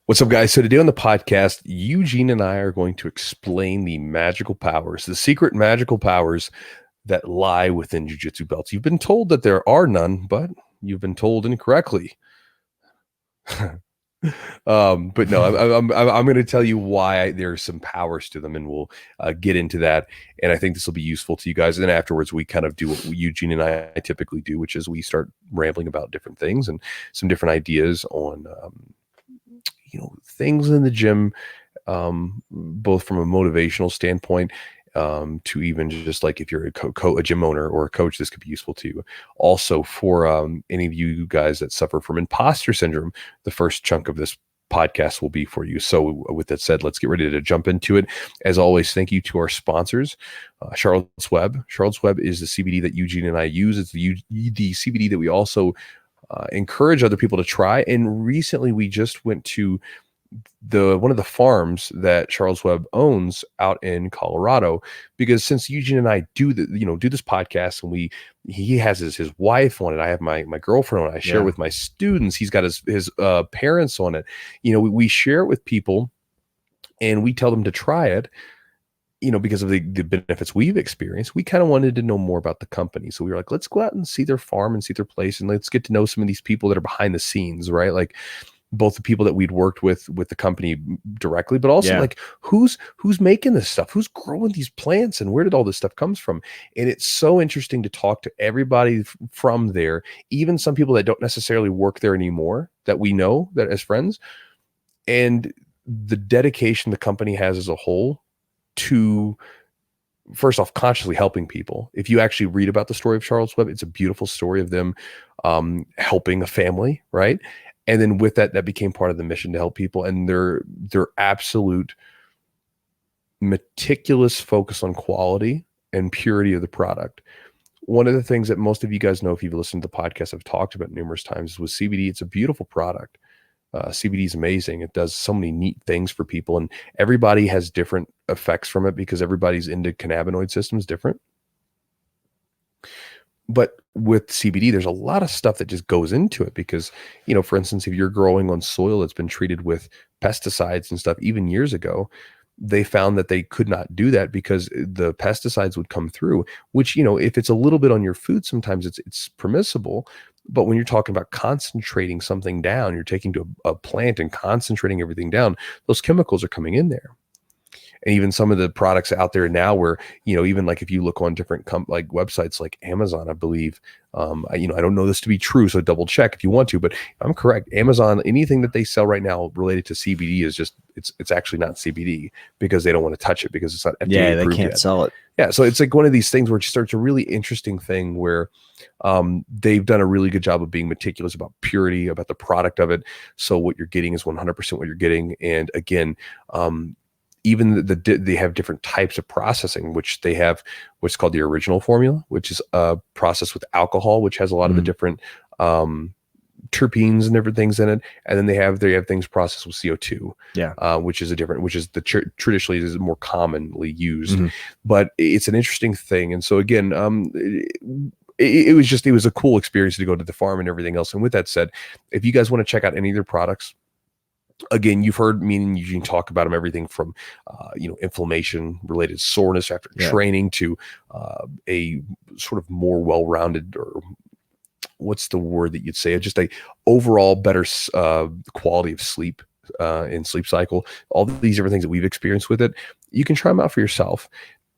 What's up, guys? So today on the podcast, Eugene and I are going to explain the magical powers, the secret magical powers that lie within Jiu-Jitsu belts. You've been told that there are none, but you've been told incorrectly. But no, I'm going to tell you why there's some powers to them, and we'll get into that. And I think this will be useful to you guys. And then afterwards, we kind of do what Eugene and I typically do, which is we start rambling about different things and some different ideas on things in the gym, both from a motivational standpoint, to even just like if you're a gym owner or a coach, this could be useful to you. Also, for any of you guys that suffer from imposter syndrome, the first chunk of this podcast will be for you. So with that said, let's get ready to jump into it. As always, thank you to our sponsors, Charlotte's Web. Charlotte's Web is the CBD that Eugene and I use. It's the CBD that we also encourage other people to try. And recently we just went to one of the farms that Charles Webb owns out in Colorado, because since Eugene and I do this podcast, and he has his wife on it, I have my girlfriend on it, I share with my students, he's got his parents on it. We share it with people and we tell them to try it. Because of the benefits we've experienced, we kind of wanted to know more about the company. So we were like, let's go out and see their farm and see their place, and let's get to know some of these people that are behind the scenes, right? Like both the people that we'd worked with the company directly, but also like who's making this stuff, who's growing these plants, and where did all this stuff comes from? And it's so interesting to talk to everybody from there, even some people that don't necessarily work there anymore that we know that as friends, and the dedication the company has as a whole to, first off, consciously helping people. If you actually read about the story of Charlotte's Web, it's a beautiful story of them helping a family, right? And then with that became part of the mission to help people, and their absolute meticulous focus on quality and purity of the product. One of the things that most of you guys know, if you've listened to the podcast, I've talked about numerous times, is with CBD, it's a beautiful product. CBD is amazing. It does so many neat things for people, and everybody has different effects from it because everybody's into cannabinoid systems different. But with CBD, there's a lot of stuff that just goes into it because, for instance, if you're growing on soil that's been treated with pesticides and stuff, even years ago, they found that they could not do that because the pesticides would come through, which, if it's a little bit on your food, sometimes it's permissible. But when you're talking about concentrating something down, you're taking to a plant and concentrating everything down, those chemicals are coming in there. And even some of the products out there now where, even like if you look on different like websites like Amazon, I believe, I don't know this to be true, so double check if you want to, but I'm correct. Amazon, anything that they sell right now related to CBD is just, it's actually not CBD because they don't want to touch it because it's not FDA approved. They can't sell it. Yeah. So it's like one of these things where it starts a really interesting thing where they've done a really good job of being meticulous about purity, about the product of it. So what you're getting is 100% what you're getting. And again, even they have different types of processing, which they have what's called the original formula, which is processed with alcohol, which has a lot of the different terpenes and different things in it. And then they have things processed with CO2, which is traditionally is more commonly used, but it's an interesting thing. And so again, it was a cool experience to go to the farm and everything else. And with that said, if you guys want to check out any of their products, again, you've heard me and Eugene talk about them, everything from, inflammation related soreness after training to a sort of more well-rounded, or what's the word that you'd say, just a overall better quality of sleep and sleep cycle. All these different things that we've experienced with it, you can try them out for yourself.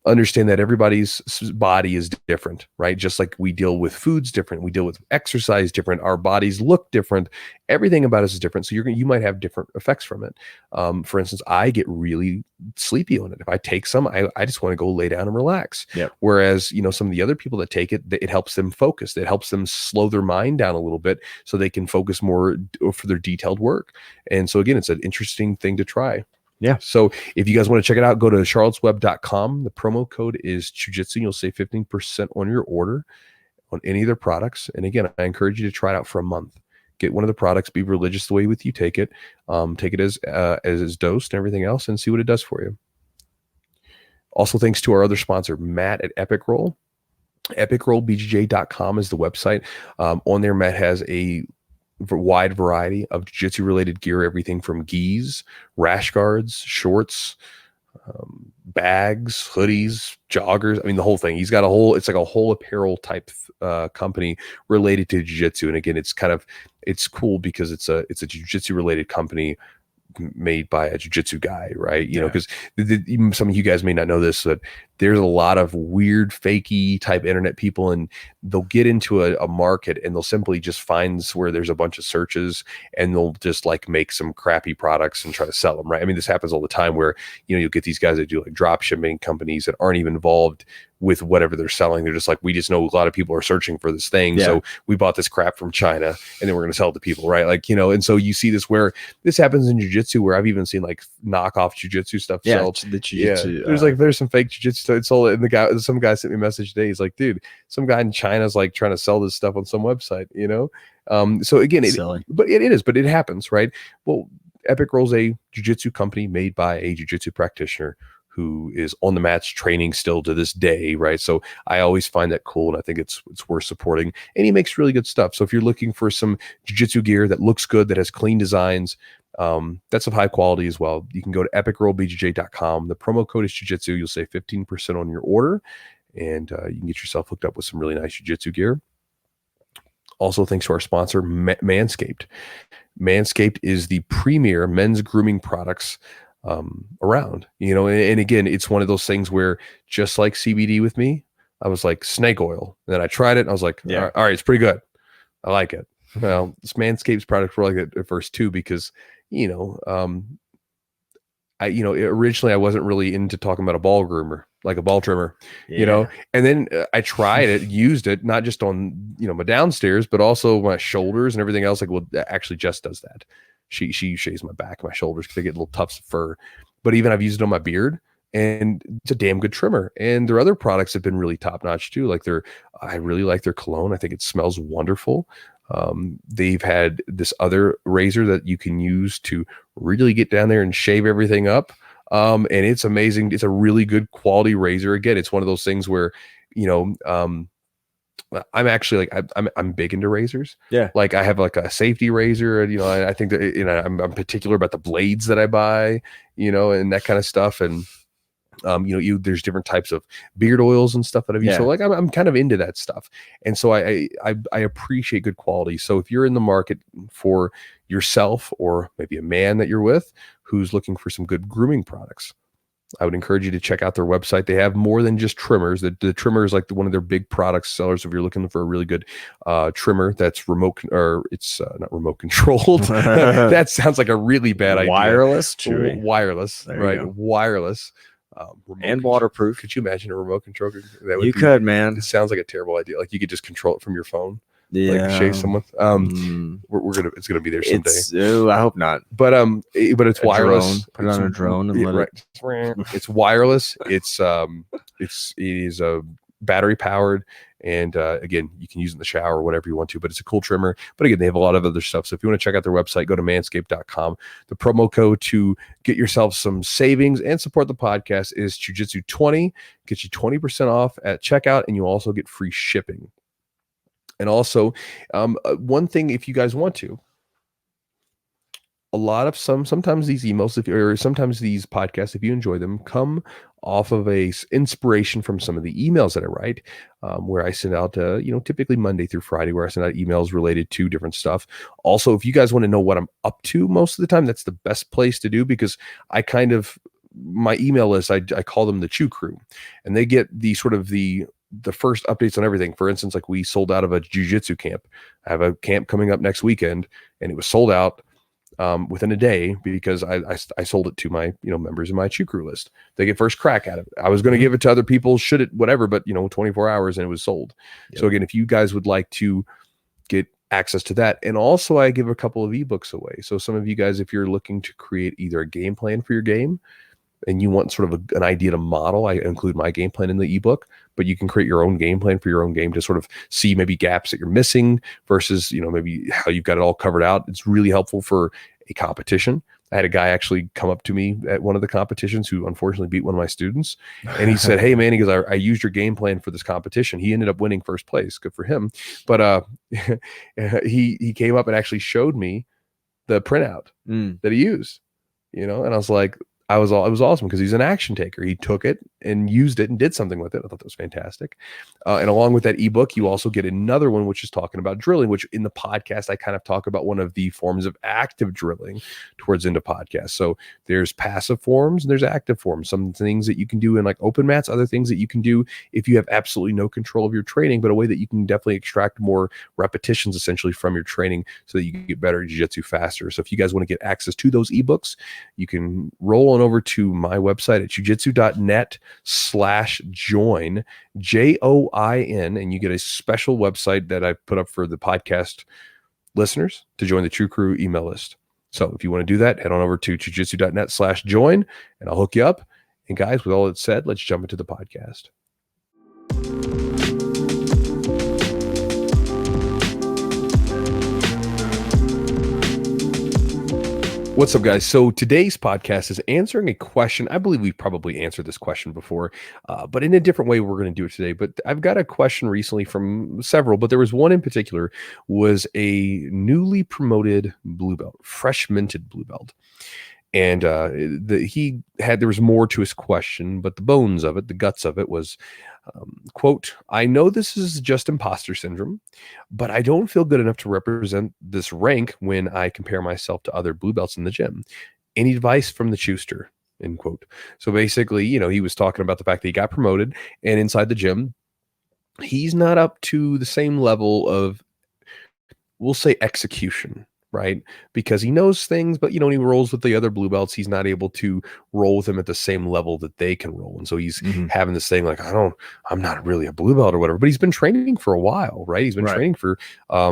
Understand that everybody's body is different, right? Just like we deal with foods different, we deal with exercise different, our bodies look different, everything about us is different. So you might have different effects from it. For instance, I get really sleepy on it. If I take some, I just want to go lay down and relax. Whereas, some of the other people that take it, it helps them focus. It helps them slow their mind down a little bit so they can focus more for their detailed work. And so again, it's an interesting thing to try. Yeah. So if you guys want to check it out, go to charlottesweb.com. The promo code is Chewjitsu. You'll save 15% on your order on any of their products. And again, I encourage you to try it out for a month. Get one of the products, be religious the way with you take it. Take it as is dosed and everything else, and see what it does for you. Also, thanks to our other sponsor, Matt at Epic Roll. EpicRollBJJ.com is the website. On there, Matt has a wide variety of jiu-jitsu related gear, everything from gis, rash guards, shorts, bags, hoodies, joggers. I mean, the whole thing. He's got it's like a whole apparel type company related to jiu-jitsu. And again, it's cool because it's a jiu-jitsu related company made by a jiu-jitsu guy, right? You know, because some of you guys may not know this, but there's a lot of weird fakey type internet people, and they'll get into a market and they'll simply just find where there's a bunch of searches, and they'll just like make some crappy products and try to sell them, right? I mean, this happens all the time where, you know, you'll get these guys that do like drop shipping companies that aren't even involved with whatever they're selling. They're just like, we just know a lot of people are searching for this thing. So we bought this crap from China and then we're going to sell it to people, right? Like, you know, and so you see this where this happens in jiu-jitsu, where I've even seen like knockoff jiu-jitsu stuff sold. The jiu-jitsu. There's some fake jiu-jitsu stuff. It's sold, and some guy sent me a message today. He's like, dude, some guy in China's like trying to sell this stuff on some website, you know? So again, but it happens, right? Well, Epic Roll's a jiu-jitsu company made by a jiu-jitsu practitioner who is on the mats training still to this day, right? So I always find that cool, and I think it's worth supporting. And he makes really good stuff. So if you're looking for some jiu-jitsu gear that looks good, that has clean designs, that's of high quality as well, you can go to epicrollbjj.com. The promo code is jiu-jitsu. You'll save 15% on your order, and you can get yourself hooked up with some really nice jiu-jitsu gear. Also, thanks to our sponsor, Manscaped. Manscaped is the premier men's grooming products around, you know, and again, it's one of those things where, just like CBD with me, I was like snake oil, and then I tried it and I was like, all right, it's pretty good. I like it. Well, this Manscaped's products were like it at first too, because, you know, originally I wasn't really into talking about a ball groomer, like a ball trimmer, you know, and then I tried it, used it, not just on, you know, my downstairs, but also my shoulders and everything else. Like, well, actually Jess does that. She shaves my back and my shoulders because they get little tufts of fur. But even I've used it on my beard, and it's a damn good trimmer. And their other products have been really top notch too. Like I really like their cologne. I think it smells wonderful. They've had this other razor that you can use to really get down there and shave everything up. And it's amazing. It's a really good quality razor. Again, it's one of those things where, you know, I'm actually like, I'm big into razors. Yeah. Like I have like a safety razor, and, you know, I think that, you know, I'm particular about the blades that I buy, you know, and that kind of stuff. And, you know, there's different types of beard oils and stuff that I've used. So like, I'm kind of into that stuff. And so I appreciate good quality. So if you're in the market for yourself, or maybe a man that you're with who's looking for some good grooming products, I would encourage you to check out their website. They have more than just trimmers. The trimmer is like one of their big product sellers. If you're looking for a really good trimmer that's not remote controlled. That sounds like a really bad idea. Wireless, wireless, right? Wireless. And waterproof. Could you imagine a remote control? You could, man. It sounds like a terrible idea. Like you could just control it from your phone. Yeah, like shave someone. It's gonna be there someday. I hope not. But it's wireless. Put it on a drone and let it. It's wireless. It is battery powered, and again, you can use it in the shower or whatever you want to. But it's a cool trimmer. But again, they have a lot of other stuff. So if you want to check out their website, go to manscaped.com. The promo code to get yourself some savings and support the podcast is Jiu-Jitsu20. Gets you 20% off at checkout, and you also get free shipping. And also, one thing, if you guys want to, sometimes these emails, sometimes these podcasts, if you enjoy them, come off of a inspiration from some of the emails that I write, where I send out, typically Monday through Friday, where I send out emails related to different stuff. Also, if you guys want to know what I'm up to most of the time, that's the best place to do, because my email list, I call them the Chew Crew, and they get the first updates on everything. For instance, like we sold out of a jiu-jitsu camp. I have a camp coming up next weekend, and it was sold out within a day because I sold it to my members in my Chew Crew list. They get first crack at it. I was going to give it to other people, whatever, but 24 hours and it was sold. Yep. So again, if you guys would like to get access to that, and also I give a couple of ebooks away. So some of you guys, if you're looking to create either a game plan for your game, and you want sort of an idea to model, I include my game plan in the ebook, but you can create your own game plan for your own game to sort of see maybe gaps that you're missing versus, maybe how you've got it all covered out. It's really helpful for a competition. I had a guy actually come up to me at one of the competitions who unfortunately beat one of my students. And he said, hey man, he goes, I used your game plan for this competition. He ended up winning first place. Good for him. But he came up and actually showed me the printout that he used, and I was like, it was awesome because he's an action taker. He took it and used it and did something with it. I thought that was fantastic. And along with that ebook, you also get another one, which is talking about drilling, which in the podcast, I kind of talk about one of the forms of active drilling towards into podcasts. So there's passive forms and there's active forms. Some things that you can do in like open mats, other things that you can do if you have absolutely no control of your training, but a way that you can definitely extract more repetitions essentially from your training so that you can get better at jiu-jitsu faster. So if you guys want to get access to those ebooks, you can roll on over to my website at jujitsu.net/join, JOIN, and you get a special website that I put up for the podcast listeners to join the True Crew email list. So if you want to do that, head on over to jujitsu.net/join and I'll hook you up. And guys, with all that said, let's jump into the podcast. What's up, guys? So today's podcast is answering a question. I believe we've probably answered this question before, but in a different way, we're going to do it today. But I've got a question recently from several, but there was one in particular, was a newly promoted blue belt, fresh minted blue belt. And there was more to his question, but the bones of it, the guts of it was, quote, I know this is just imposter syndrome, but I don't feel good enough to represent this rank when I compare myself to other blue belts in the gym. Any advice from the Chewster, end quote. So basically, he was talking about the fact that he got promoted, and inside the gym, he's not up to the same level of, we'll say, execution, right? Because he knows things, but when he rolls with the other blue belts, he's not able to roll with them at the same level that they can roll. And so he's having this thing like, I'm not really a blue belt or whatever, but he's been training for a while, right? He's been training for, I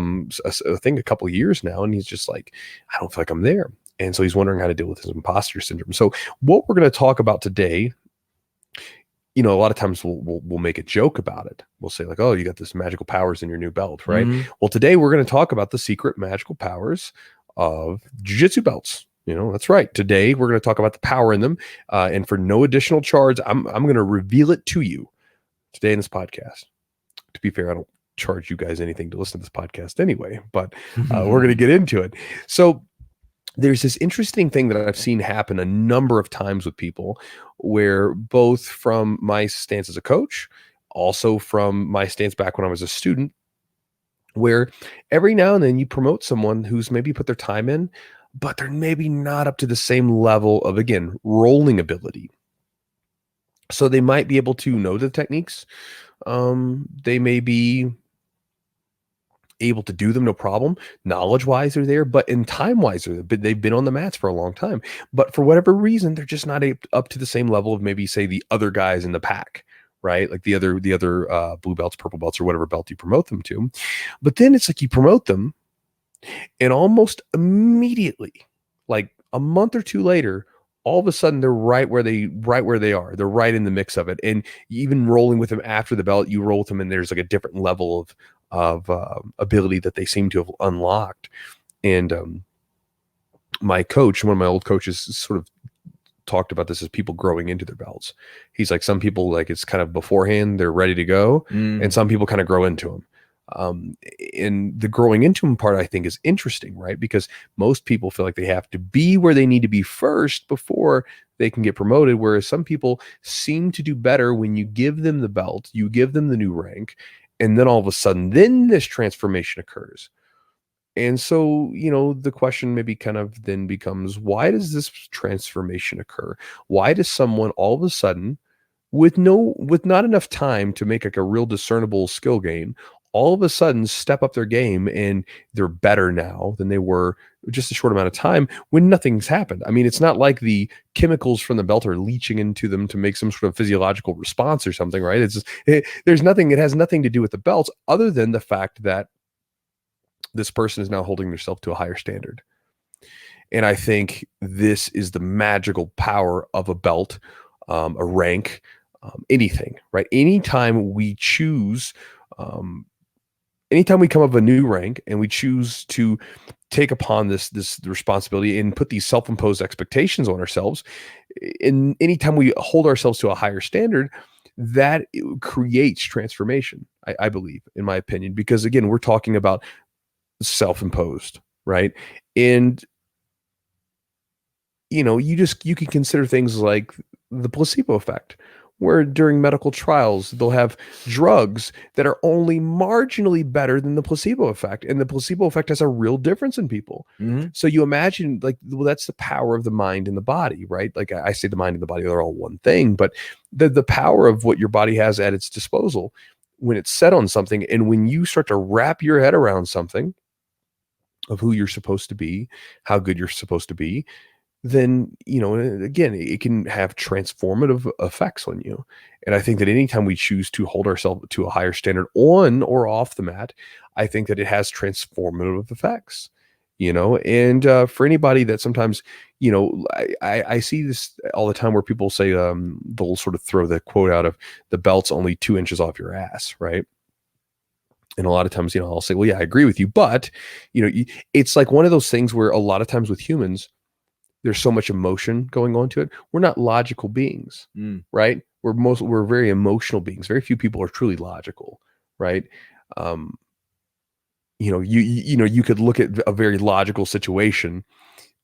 think a couple of years now. And he's just like, I don't feel like I'm there. And so he's wondering how to deal with his imposter syndrome. So what we're going to talk about today, a lot of times we'll make a joke about it. We'll say like, oh, you got this magical powers in your new belt, right? Well, today we're going to talk about the secret magical powers of jiu-jitsu belts. That's right. Today we're going to talk about the power in them. And for no additional charge, I'm going to reveal it to you today in this podcast. To be fair, I don't charge you guys anything to listen to this podcast anyway, but we're going to get into it. So there's this interesting thing that I've seen happen a number of times with people, where both from my stance as a coach, also from my stance back when I was a student, where every now and then you promote someone who's maybe put their time in, but they're maybe not up to the same level of, again, rolling ability. So they might be able to know the techniques. They may be able to do them, no problem. Knowledge-wise, they're there, but in time-wise, they've been on the mats for a long time. But for whatever reason, they're just not up to the same level of maybe, say, the other guys in the pack, right? Like the other blue belts, purple belts, or whatever belt you promote them to. But then it's like you promote them, and almost immediately, like a month or two later, all of a sudden they're right where they are. They're right in the mix of it. And even rolling with them after the belt, you roll with them, and there's like a different level of ability that they seem to have unlocked. And my coach, one of my old coaches, sort of talked about this as people growing into their belts. He's like, some people, like, it's kind of beforehand, they're ready to go, and some people kind of grow into them. And the growing into them part, I think, is interesting, right? Because most people feel like they have to be where they need to be first before they can get promoted, whereas some people seem to do better when you give them the belt, you give them the new rank, and then all of a sudden, then this transformation occurs. And so, the question maybe kind of then becomes, why does this transformation occur? Why does someone all of a sudden, with not enough time to make like a real discernible skill gain, all of a sudden step up their game and they're better now than they were just a short amount of time when nothing's happened? I mean, it's not like the chemicals from the belt are leaching into them to make some sort of physiological response or something, right? It has nothing to do with the belts other than the fact that this person is now holding themselves to a higher standard. And I think this is the magical power of a belt, a rank, anything, right? Anytime we choose anytime we come up with a new rank and we choose to take upon this responsibility and put these self-imposed expectations on ourselves, in anytime we hold ourselves to a higher standard, that creates transformation, I believe, in my opinion, because again, we're talking about self-imposed, right? And you can consider things like the placebo effect, where during medical trials, they'll have drugs that are only marginally better than the placebo effect. And the placebo effect has a real difference in people. Mhm. So you imagine, like, well, that's the power of the mind and the body, right? Like I say the mind and the body, they're all one thing, but the power of what your body has at its disposal when it's set on something, and when you start to wrap your head around something of who you're supposed to be, how good you're supposed to be, then, again, it can have transformative effects on you. And I think that anytime we choose to hold ourselves to a higher standard on or off the mat, I think that it has transformative effects. And for anybody that sometimes, I see this all the time where people say, they'll sort of throw the quote out of the belt's only 2 inches off your ass, right? And a lot of times, I'll say, well, yeah, I agree with you, but it's like one of those things where a lot of times with humans, there's so much emotion going on to it. We're not logical beings, right? We're very emotional beings. Very few people are truly logical, right? Um, you could look at a very logical situation,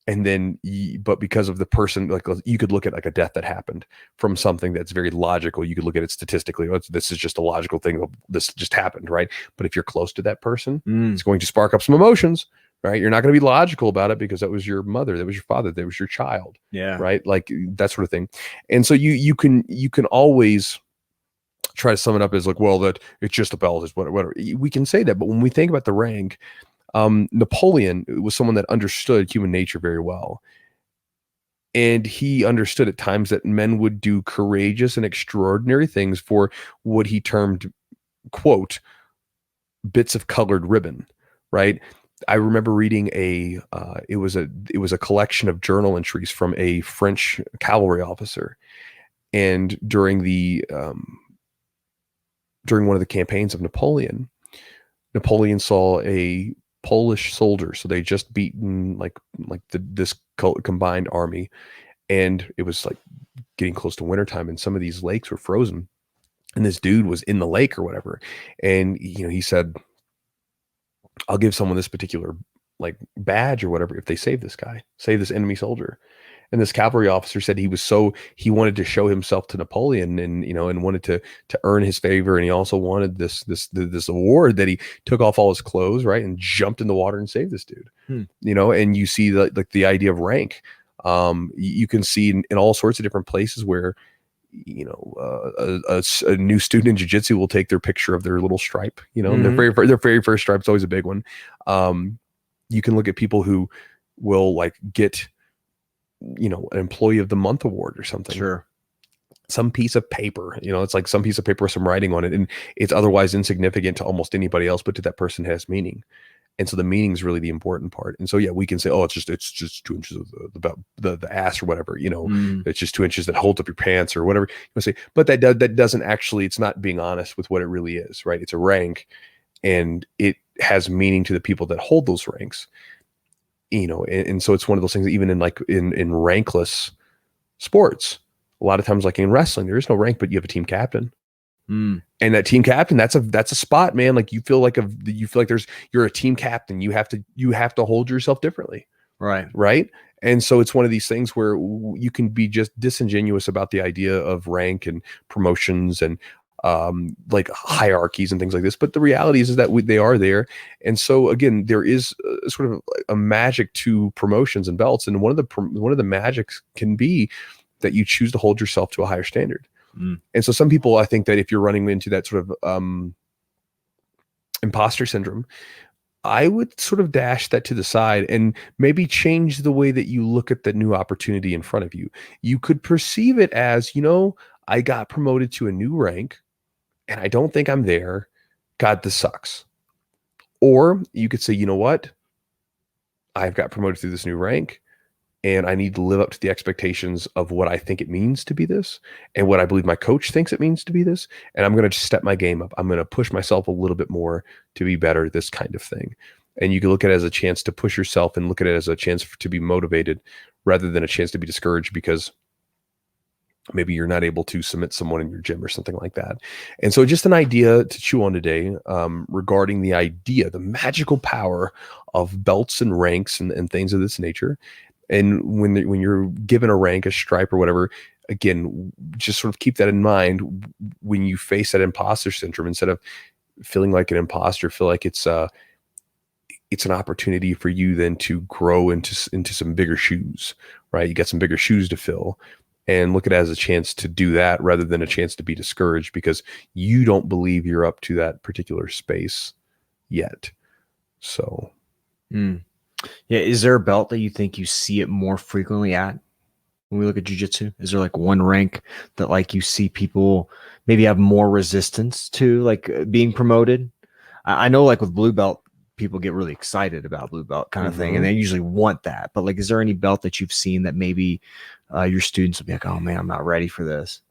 and then but because of the person, like, you could look at like a death that happened from something that's very logical. You could look at it statistically. Oh, this is just a logical thing. This just happened, right? But if you're close to that person, it's going to spark up some emotions, right? You're not going to be logical about it because that was your mother, that was your father, that was your child, right? Like that sort of thing. And so you can always try to sum it up as like, well, that it's just a belt, is whatever. We can say that, but when we think about the rank, Napoleon was someone that understood human nature very well. And he understood at times that men would do courageous and extraordinary things for what he termed, quote, bits of colored ribbon, right? I remember reading it was a collection of journal entries from a French cavalry officer. And during one of the campaigns of Napoleon saw a Polish soldier. So they just beaten this combined army, and it was like getting close to wintertime, and some of these lakes were frozen, and this dude was in the lake or whatever. And, he said, I'll give someone this particular like badge or whatever if they save this enemy soldier. And this cavalry officer said he wanted to show himself to Napoleon, and wanted to earn his favor, and he also wanted this award, that he took off all his clothes, right, and jumped in the water and saved this dude. And you see the idea of rank. You can see in all sorts of different places where a new student in jiu-jitsu will take their picture of their little stripe, and their very first stripe is always a big one. You can look at people who will like get an employee of the month award or something. Sure. Some piece of paper, it's like some piece of paper with some writing on it, and it's otherwise insignificant to almost anybody else, but to that person it has meaning. And so the meaning is really the important part. And so, yeah, we can say, oh, it's just 2 inches of the ass or whatever, it's just 2 inches that holds up your pants or whatever you say. But that doesn't actually, it's not being honest with what it really is, right? It's a rank, and it has meaning to the people that hold those ranks, and so it's one of those things that even in rankless sports, a lot of times, like in wrestling, there is no rank, but you have a team captain. And that team captain, that's a spot, man. Like you feel like you're a team captain. You have to hold yourself differently. Right. And so it's one of these things where you can be just disingenuous about the idea of rank and promotions and like hierarchies and things like this. But the reality is that they are there. And so again, there is sort of a magic to promotions and belts. And one of the magics can be that you choose to hold yourself to a higher standard. And so some people, I think that if you're running into that sort of imposter syndrome, I would sort of dash that to the side and maybe change the way that you look at the new opportunity in front of you. You could perceive it as, I got promoted to a new rank and I don't think I'm there. God, this sucks. Or you could say, you know what? I've got promoted through this new rank and I need to live up to the expectations of what I think it means to be this and what I believe my coach thinks it means to be this. And I'm going to step my game up. I'm going to push myself a little bit more to be better, this kind of thing. And you can look at it as a chance to push yourself and look at it as a chance to be motivated rather than a chance to be discouraged because maybe you're not able to submit someone in your gym or something like that. And so just an idea to chew on today regarding the magical power of belts and ranks and things of this nature. And when you're given a rank, a stripe or whatever, again, just sort of keep that in mind when you face that imposter syndrome. Instead of feeling like an imposter, feel like it's an opportunity for you then to grow into some bigger shoes, right? You got some bigger shoes to fill, and look at it as a chance to do that rather than a chance to be discouraged because you don't believe you're up to that particular space yet. So. Yeah. Is there a belt that you think you see it more frequently at when we look at jiu-jitsu? Is there like one rank that like you see people maybe have more resistance to like being promoted? I know like with blue belt, people get really excited about blue belt kind of thing, and they usually want that. But like, is there any belt that you've seen that maybe your students will be like, oh man, I'm not ready for this?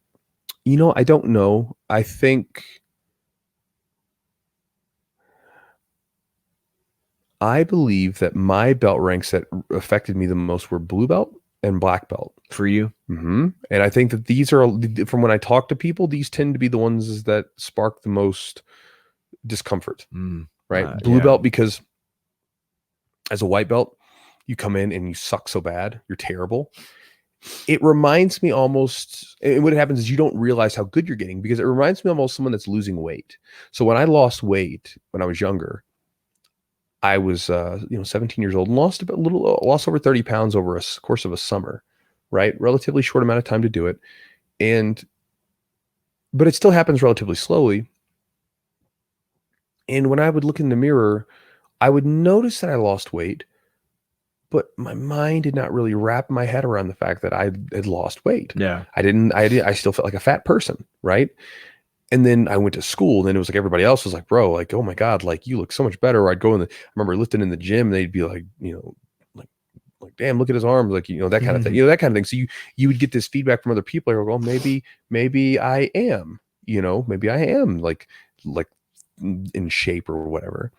I don't know. I believe that my belt ranks that affected me the most were blue belt and black belt. For you? Mm-hmm. And I think that these are, from when I talk to people, these tend to be the ones that spark the most discomfort, right? Blue belt, because as a white belt, you come in and you suck so bad, you're terrible. It reminds me almost, and what happens is you don't realize how good you're getting because it reminds me almost someone that's losing weight. So when I lost weight when I was younger, I was 17 years old and lost over 30 pounds over a course of a summer, right? Relatively short amount of time to do it. But it still happens relatively slowly. And when I would look in the mirror, I would notice that I lost weight, but my mind did not really wrap my head around the fact that I had lost weight. Yeah. I still felt like a fat person, right? And then I went to school, and then it was like everybody else was like, bro, like, oh my God, like you look so much better. Or I remember lifting in the gym, and they'd be like, like, damn, look at his arms, like, that kind of thing, that kind of thing. So you would get this feedback from other people. Like, well, maybe I am, maybe I am like in shape or whatever.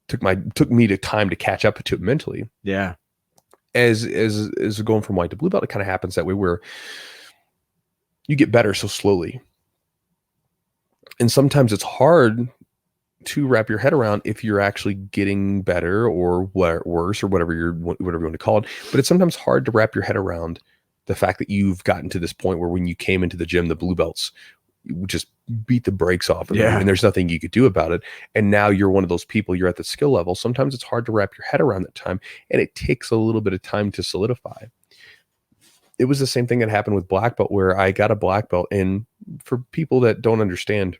Took me the time to catch up to it mentally. Yeah. As going from white to blue belt, it kind of happens that way where you get better so slowly. And sometimes it's hard to wrap your head around if you're actually getting better or worse or whatever you want to call it. But it's sometimes hard to wrap your head around the fact that you've gotten to this point where when you came into the gym, the blue belts just beat the brakes off of you, and there's nothing you could do about it. And now you're one of those people, you're at the skill level. Sometimes it's hard to wrap your head around that time, and it takes a little bit of time to solidify. It was the same thing that happened with black belt, where I got a black belt. And for people that don't understand,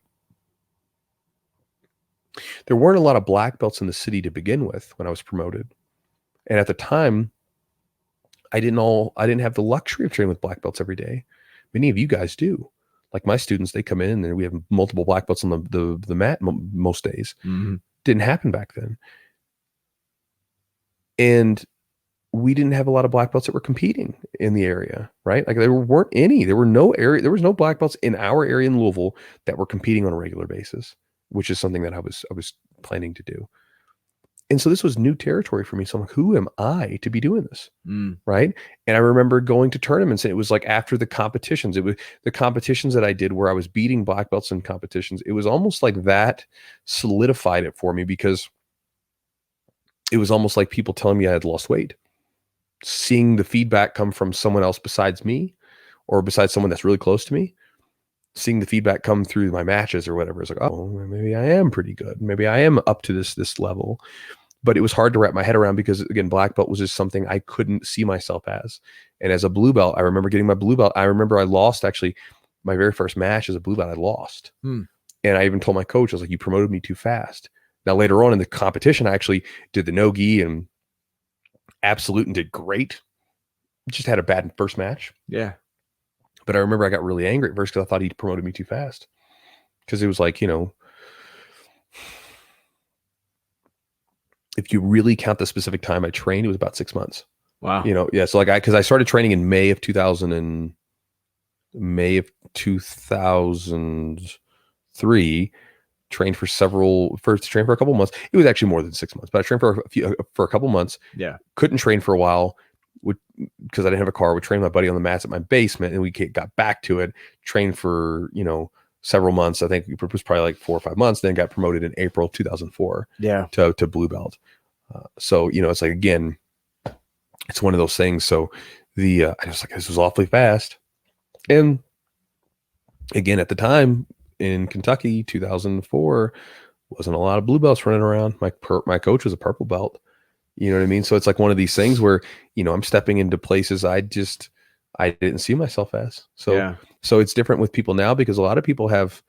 there weren't a lot of black belts in the city to begin with when I was promoted. And at the time, I didn't have the luxury of training with black belts every day. Many of you guys do. Like my students, they come in and we have multiple black belts on the mat most days. Didn't happen back then. And we didn't have a lot of black belts that were competing in the area, right? Like there weren't any. There was no black belts in our area in Louisville that were competing on a regular basis, which is something that I was planning to do. And so this was new territory for me. So I'm like, who am I to be doing this? Right. And I remember going to tournaments, and it was like after the competitions, it was the competitions that I did where I was beating black belts in competitions. It was almost like that solidified it for me, because it was almost like people telling me I had lost weight, seeing the feedback come from someone else besides me, or besides someone that's really close to me, seeing the feedback come through my matches or whatever. It's like, oh, maybe I am pretty good. Maybe I am up to this level. But it was hard to wrap my head around because, again, black belt was just something I couldn't see myself as. And as a blue belt, I remember getting my blue belt. I remember I lost, actually, my very first match as a blue belt, I lost. And I even told my coach, I was like, you promoted me too fast. Now, later on in the competition, I actually did the no-gi and absolute and did great. Just had a bad first match. Yeah. But I remember I got really angry at first because I thought he promoted me too fast. Because it was like, if you really count the specific time I trained, it was about 6 months. Wow. Yeah. So like because I started training in May of 2003, trained for a couple months. It was actually more than 6 months, but I trained for a couple months. Yeah. Couldn't train for a while because I didn't have a car. We trained my buddy on the mats at my basement, and we got back to it, trained for, several months. I think it was probably like 4 or 5 months, then got promoted in April 2004 to blue belt. So, it's like, again, it's one of those things. So I was like, this was awfully fast. And again, at the time in Kentucky, 2004, wasn't a lot of blue belts running around. My coach was a purple belt. You know what I mean? So it's like one of these things where, I'm stepping into places I didn't see myself as. So it's different with people now because a lot of people have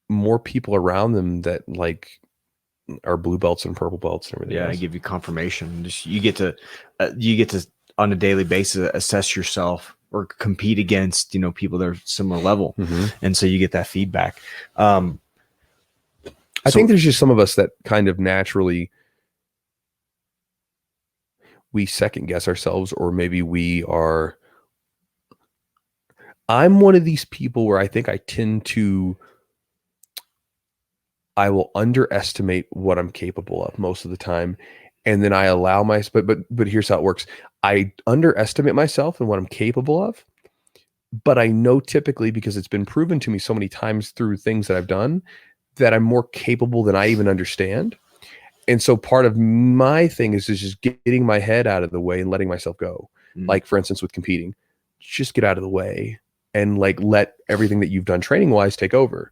more people around them that like are blue belts and purple belts and everything. Yeah, else. I give you confirmation. You get to on a daily basis assess yourself or compete against people that are similar level, and so you get that feedback. I think there's just some of us that kind of naturally we second guess ourselves, or maybe I'm one of these people where I think I will underestimate what I'm capable of most of the time. And then I allow but here's how it works. I underestimate myself and what I'm capable of, but I know typically, because it's been proven to me so many times through things that I've done, that I'm more capable than I even understand. And so part of my thing is just getting my head out of the way and letting myself go. Like, for instance, with competing, just get out of the way and like let everything that you've done training wise take over.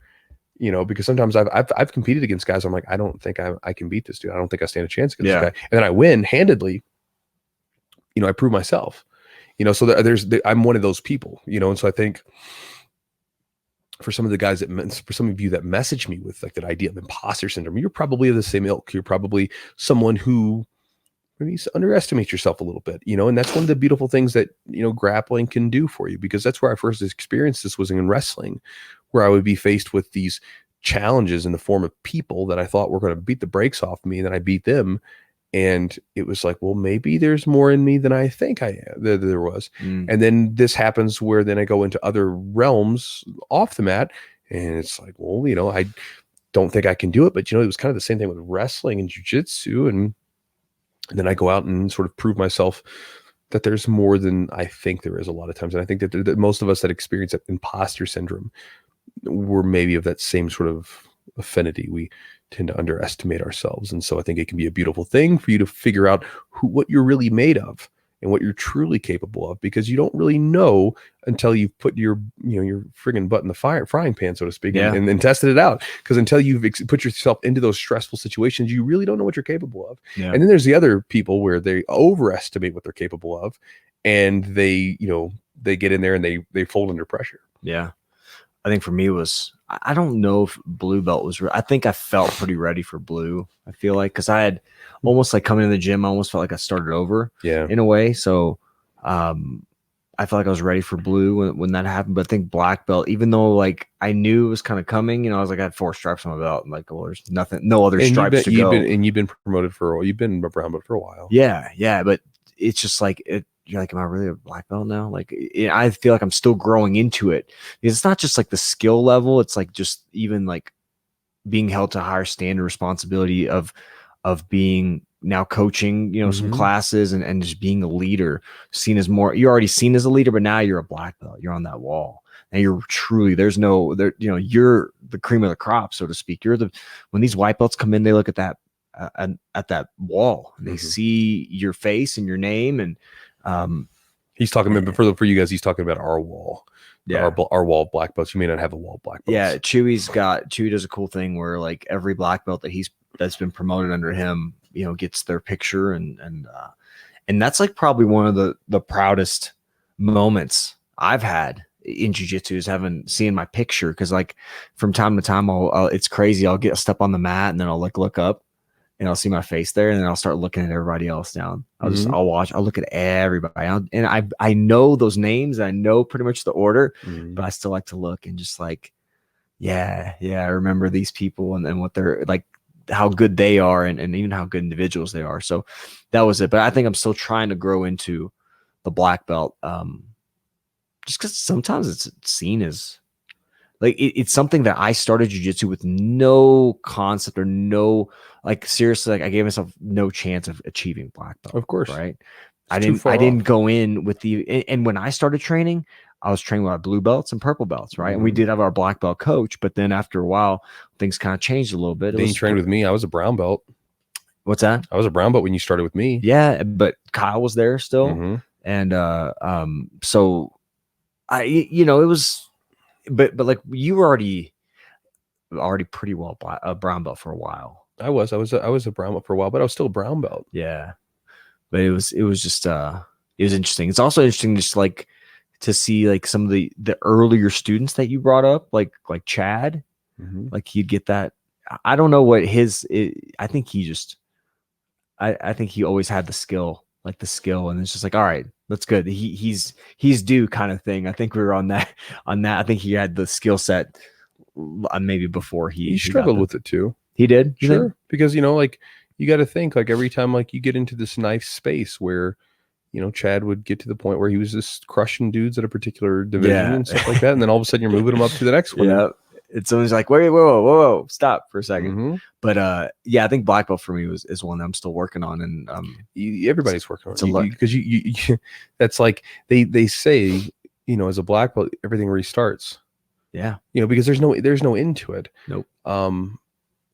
Because sometimes I've competed against guys. I'm like, I don't think I can beat this dude. I don't think I stand a chance against this guy. And then I win handedly. I prove myself. So I'm one of those people. And so I think for some of you that message me with like that idea of imposter syndrome, you're probably of the same ilk. You're probably someone who maybe underestimate yourself a little bit, and that's one of the beautiful things that, grappling can do for you, because that's where I first experienced this, was in wrestling, where I would be faced with these challenges in the form of people that I thought were going to beat the brakes off me, and then I beat them. And it was like, well, maybe there's more in me than I think there was. And then this happens where then I go into other realms off the mat, and it's like, well, I don't think I can do it. But, it was kind of the same thing with wrestling and jiu-jitsu. And then I go out and sort of prove myself that there's more than I think there is a lot of times. And I think that most of us that experience that imposter syndrome were maybe of that same sort of affinity. We tend to underestimate ourselves. And so I think it can be a beautiful thing for you to figure out what you're really made of and what you're truly capable of, because you don't really know until you've put your friggin' butt in the frying pan, so to speak, and tested it out. Because until you've put yourself into those stressful situations, you really don't know what you're capable of. And then there's the other people where they overestimate what they're capable of, and they get in there and they fold under pressure. Yeah. I think for me I don't know if blue belt was I think I felt pretty ready for blue. I feel like, because I had almost like coming to the gym, I almost felt like I started over in a way. So I felt like I was ready for blue when that happened. But I think black belt, even though like I knew it was kind of coming, I was like, I had 4 stripes on my belt, and like, well, there's no other stripes to go. You've been promoted you've been a brown belt for a while. Yeah. But it's just like you're like, am I really a black belt now? Like, I feel like I'm still growing into it. It's not just like the skill level. It's like just even like being held to a higher standard, responsibility of being now coaching, some classes and just being a leader, you're already seen as a leader, but now you're a black belt. You're on that wall. And you're truly, you're the cream of the crop, so to speak. When these white belts come in, they look at that, at that wall, and they see your face and your name. And he's talking about, for you guys, he's talking about our wall. Our wall of black belts. You may not have a wall of black belts. Yeah, Chewy does a cool thing where like every black belt that's been promoted under him, gets their picture, and that's like probably one of the proudest moments I've had in jiu-jitsu, is seeing my picture, because like from time to time it's crazy. I'll get a step on the mat, and then I'll look up, and I'll see my face there, and then I'll start looking at everybody else down. I'll look at everybody, and I know those names, I know pretty much the order, but I still like to look and just like, yeah, I remember these people and what they're like. how good they are and even how good individuals they are. So that was it. But I think I'm still trying to grow into the black belt. Just because sometimes it's seen as like it's something that I started jujitsu with no concept or no, like, seriously, like I gave myself no chance of achieving black belt. Of course. Right. It's too far I didn't off. go in with and when I started training, I was training with our blue belts and purple belts. Right. And we did have our black belt coach, but then after a while, things kind of changed a little bit. Then you trained with me. I was a brown belt. What's that? I was a brown belt when you started with me. Yeah. But Kyle was there still. Mm-hmm. And so it was, but like you were already pretty well a brown belt for a while. I was a brown belt for a while, but I was still a brown belt. Yeah. But it was just it was interesting. It's also interesting just like to see like some of the earlier students that you brought up, like Chad, like he'd get that. I don't know what I think he just, I think he always had the skill, and it's just like, all right, that's good. He's due kind of thing. I think we were on that. I think he had the skill set maybe before he struggled with it too. He did? Sure. Because, like, you got to think, like, every time, like, you get into this nice space where, Chad would get to the point where he was just crushing dudes at a particular division and stuff like that. And then all of a sudden you're moving him up to the next one. Yeah. It's always like, wait, whoa, stop for a second. But I think black belt for me is one that I'm still working on. And everybody's working on it. Because you that's like, they say, as a black belt, everything restarts. Yeah. Because there's no end to it. Nope.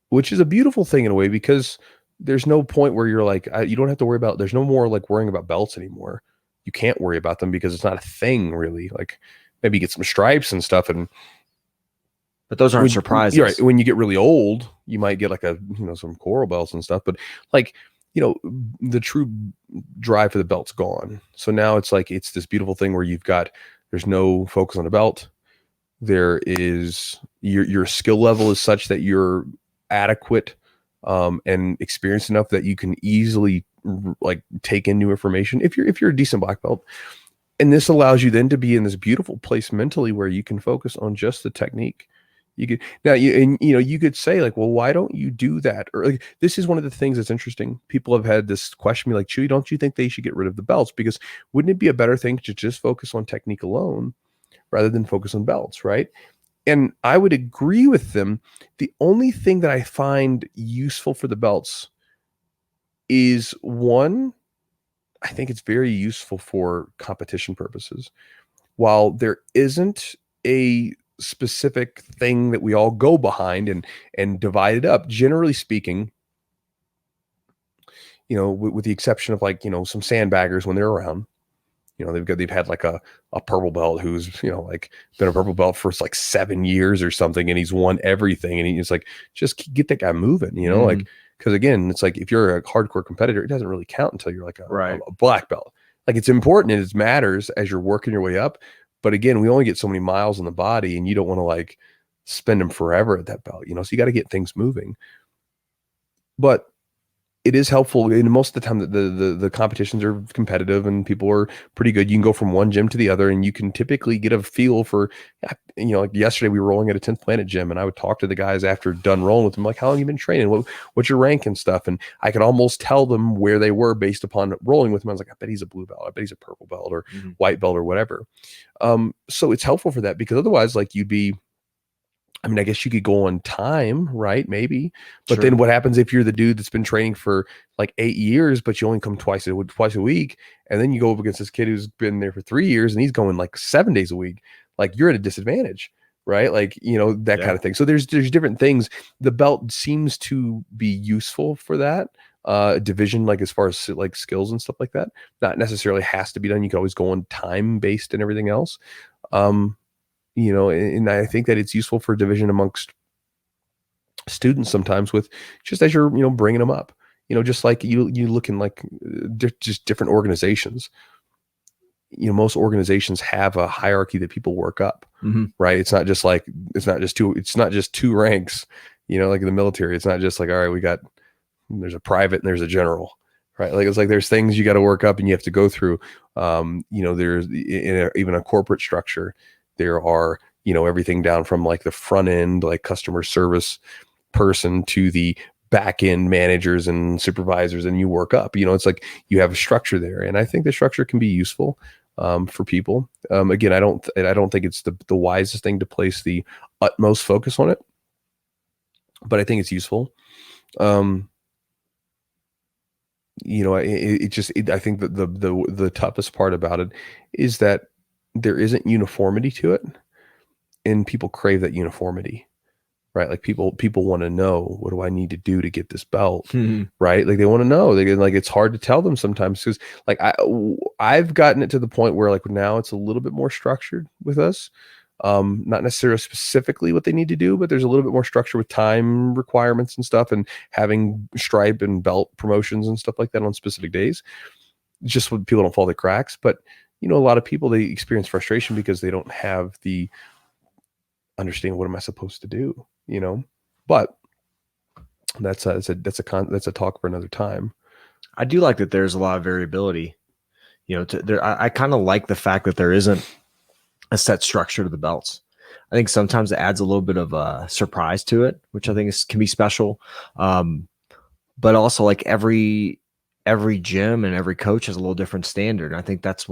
Which is a beautiful thing in a way, because there's no point where you're like, you don't have to worry about, there's no more like worrying about belts anymore. You can't worry about them because it's not a thing really. Like maybe you get some stripes and stuff, but those aren't surprises. You're right. When you get really old, you might get like some coral belts and stuff, but like, the true drive for the belt's gone. So now it's like, it's this beautiful thing where there's no focus on a belt. There is your skill level is such that you're adequate and experienced enough that you can easily like take in new information if you're a decent black belt. And this allows you then to be in this beautiful place mentally where you can focus on just the technique. You could now you could say like, well, why don't you do that? Or like, this is one of the things that's interesting. People have had this question me like, Chewy, don't you think they should get rid of the belts? Because wouldn't it be a better thing to just focus on technique alone rather than focus on belts, right? And I would agree with them. The only thing that I find useful for the belts is, one, I think it's very useful for competition purposes. While there isn't a specific thing that we all go behind and divide it up, generally speaking, with the exception of like, some sandbaggers when they're around, they've had like a purple belt who's, like been a purple belt for like 7 years or something. And he's won everything. And he's like, just get that guy moving, like, cause again, it's like, if you're a hardcore competitor, it doesn't really count until you're like a black belt. Like it's important and it matters as you're working your way up. But again, we only get so many miles in the body and you don't want to like spend them forever at that belt, so you got to get things moving. But it is helpful, and most of the time that the competitions are competitive and people are pretty good. You can go from one gym to the other and you can typically get a feel for, like yesterday we were rolling at a 10th Planet gym and I would talk to the guys after done rolling with them, like, how long have you been training? What's your rank and stuff? And I could almost tell them where they were based upon rolling with them. I was like, I bet he's a blue belt. I bet he's a purple belt or white belt or whatever. So it's helpful for that, because otherwise, like I guess you could go on time, right? Maybe. But then what happens if you're the dude that's been training for like 8 years, but you only come twice a week, and then you go up against this kid who's been there for 3 years and he's going like 7 days a week? Like you're at a disadvantage, right? Like, that kind of thing. So there's different things. The belt seems to be useful for that division, like as far as like skills and stuff like that. Not necessarily has to be done. You can always go on time based and everything else. And I think that it's useful for division amongst students sometimes, with just as you're, bringing them up, just like you look in like just different organizations. Most organizations have a hierarchy that people work up, right? It's not just two ranks, like in the military. It's not just like, all right, there's a private and there's a general, right? Like, it's like, there's things you got to work up and you have to go through. There's even a corporate structure. There are, everything down from like the front end, like customer service person, to the back end managers and supervisors, and you work up. It's like you have a structure there, and I think the structure can be useful for people. Again, I don't think it's the wisest thing to place the utmost focus on it, but I think it's useful. I think that the toughest part about it is that there isn't uniformity to it, and people crave that uniformity, right? Like people want to know, what do I need to do to get this belt, right? Like they want to know. It's hard to tell them sometimes, because like I've gotten it to the point where like now it's a little bit more structured with us. Not necessarily specifically what they need to do, but there's a little bit more structure with time requirements and stuff, and having stripe and belt promotions and stuff like that on specific days, just so people don't fall the cracks. But a lot of people, they experience frustration because they don't have the understanding, what am I supposed to do? But that's a talk for another time. I do like that there's a lot of variability. I kind of like the fact that there isn't a set structure to the belts. I think sometimes it adds a little bit of a surprise to it, which I think can be special. But also, like every gym and every coach has a little different standard. I think that's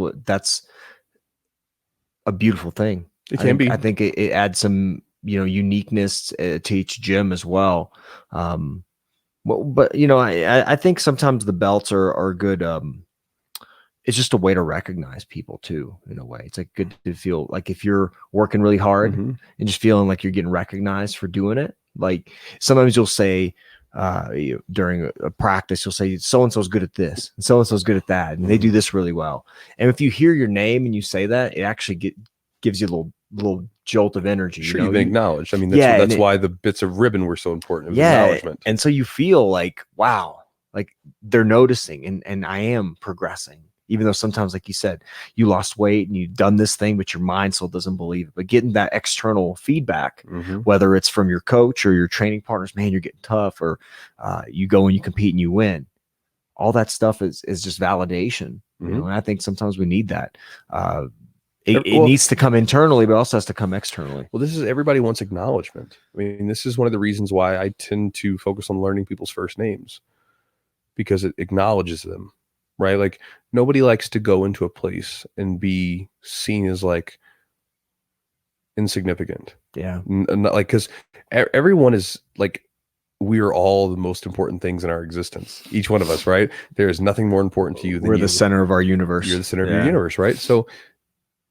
a beautiful thing. It can be. I think it adds some uniqueness to each gym as well. But I think sometimes the belts are good. It's just a way to recognize people too, in a way. It's like good to feel like if you're working really hard and just feeling like you're getting recognized for doing it. Like sometimes you'll say during a practice, you'll say so-and-so's good at this and so-and-so's good at that. And they do this really well. And if you hear your name and you say that, it actually gives you a little jolt of energy. Sure, you've been acknowledged. I mean, that's why the bits of ribbon were so important. It was acknowledgement. And so you feel like, wow, like they're noticing and I am progressing. Even though sometimes, like you said, you lost weight and you've done this thing, but your mind still doesn't believe it. But getting that external feedback, whether it's from your coach or your training partners, man, you're getting tough, or you go and you compete and you win. All that stuff is just validation. And I think sometimes we need that. It needs to come internally, but also has to come externally. Well, everybody wants acknowledgement. I mean, this is one of the reasons why I tend to focus on learning people's first names, because it acknowledges them, right? Like nobody likes to go into a place and be seen as like insignificant. Yeah. Like, because everyone is like, we are all the most important things in our existence. Each one of us, right? There is nothing more important to you than we're the center of our universe. You're the center of your universe, right? So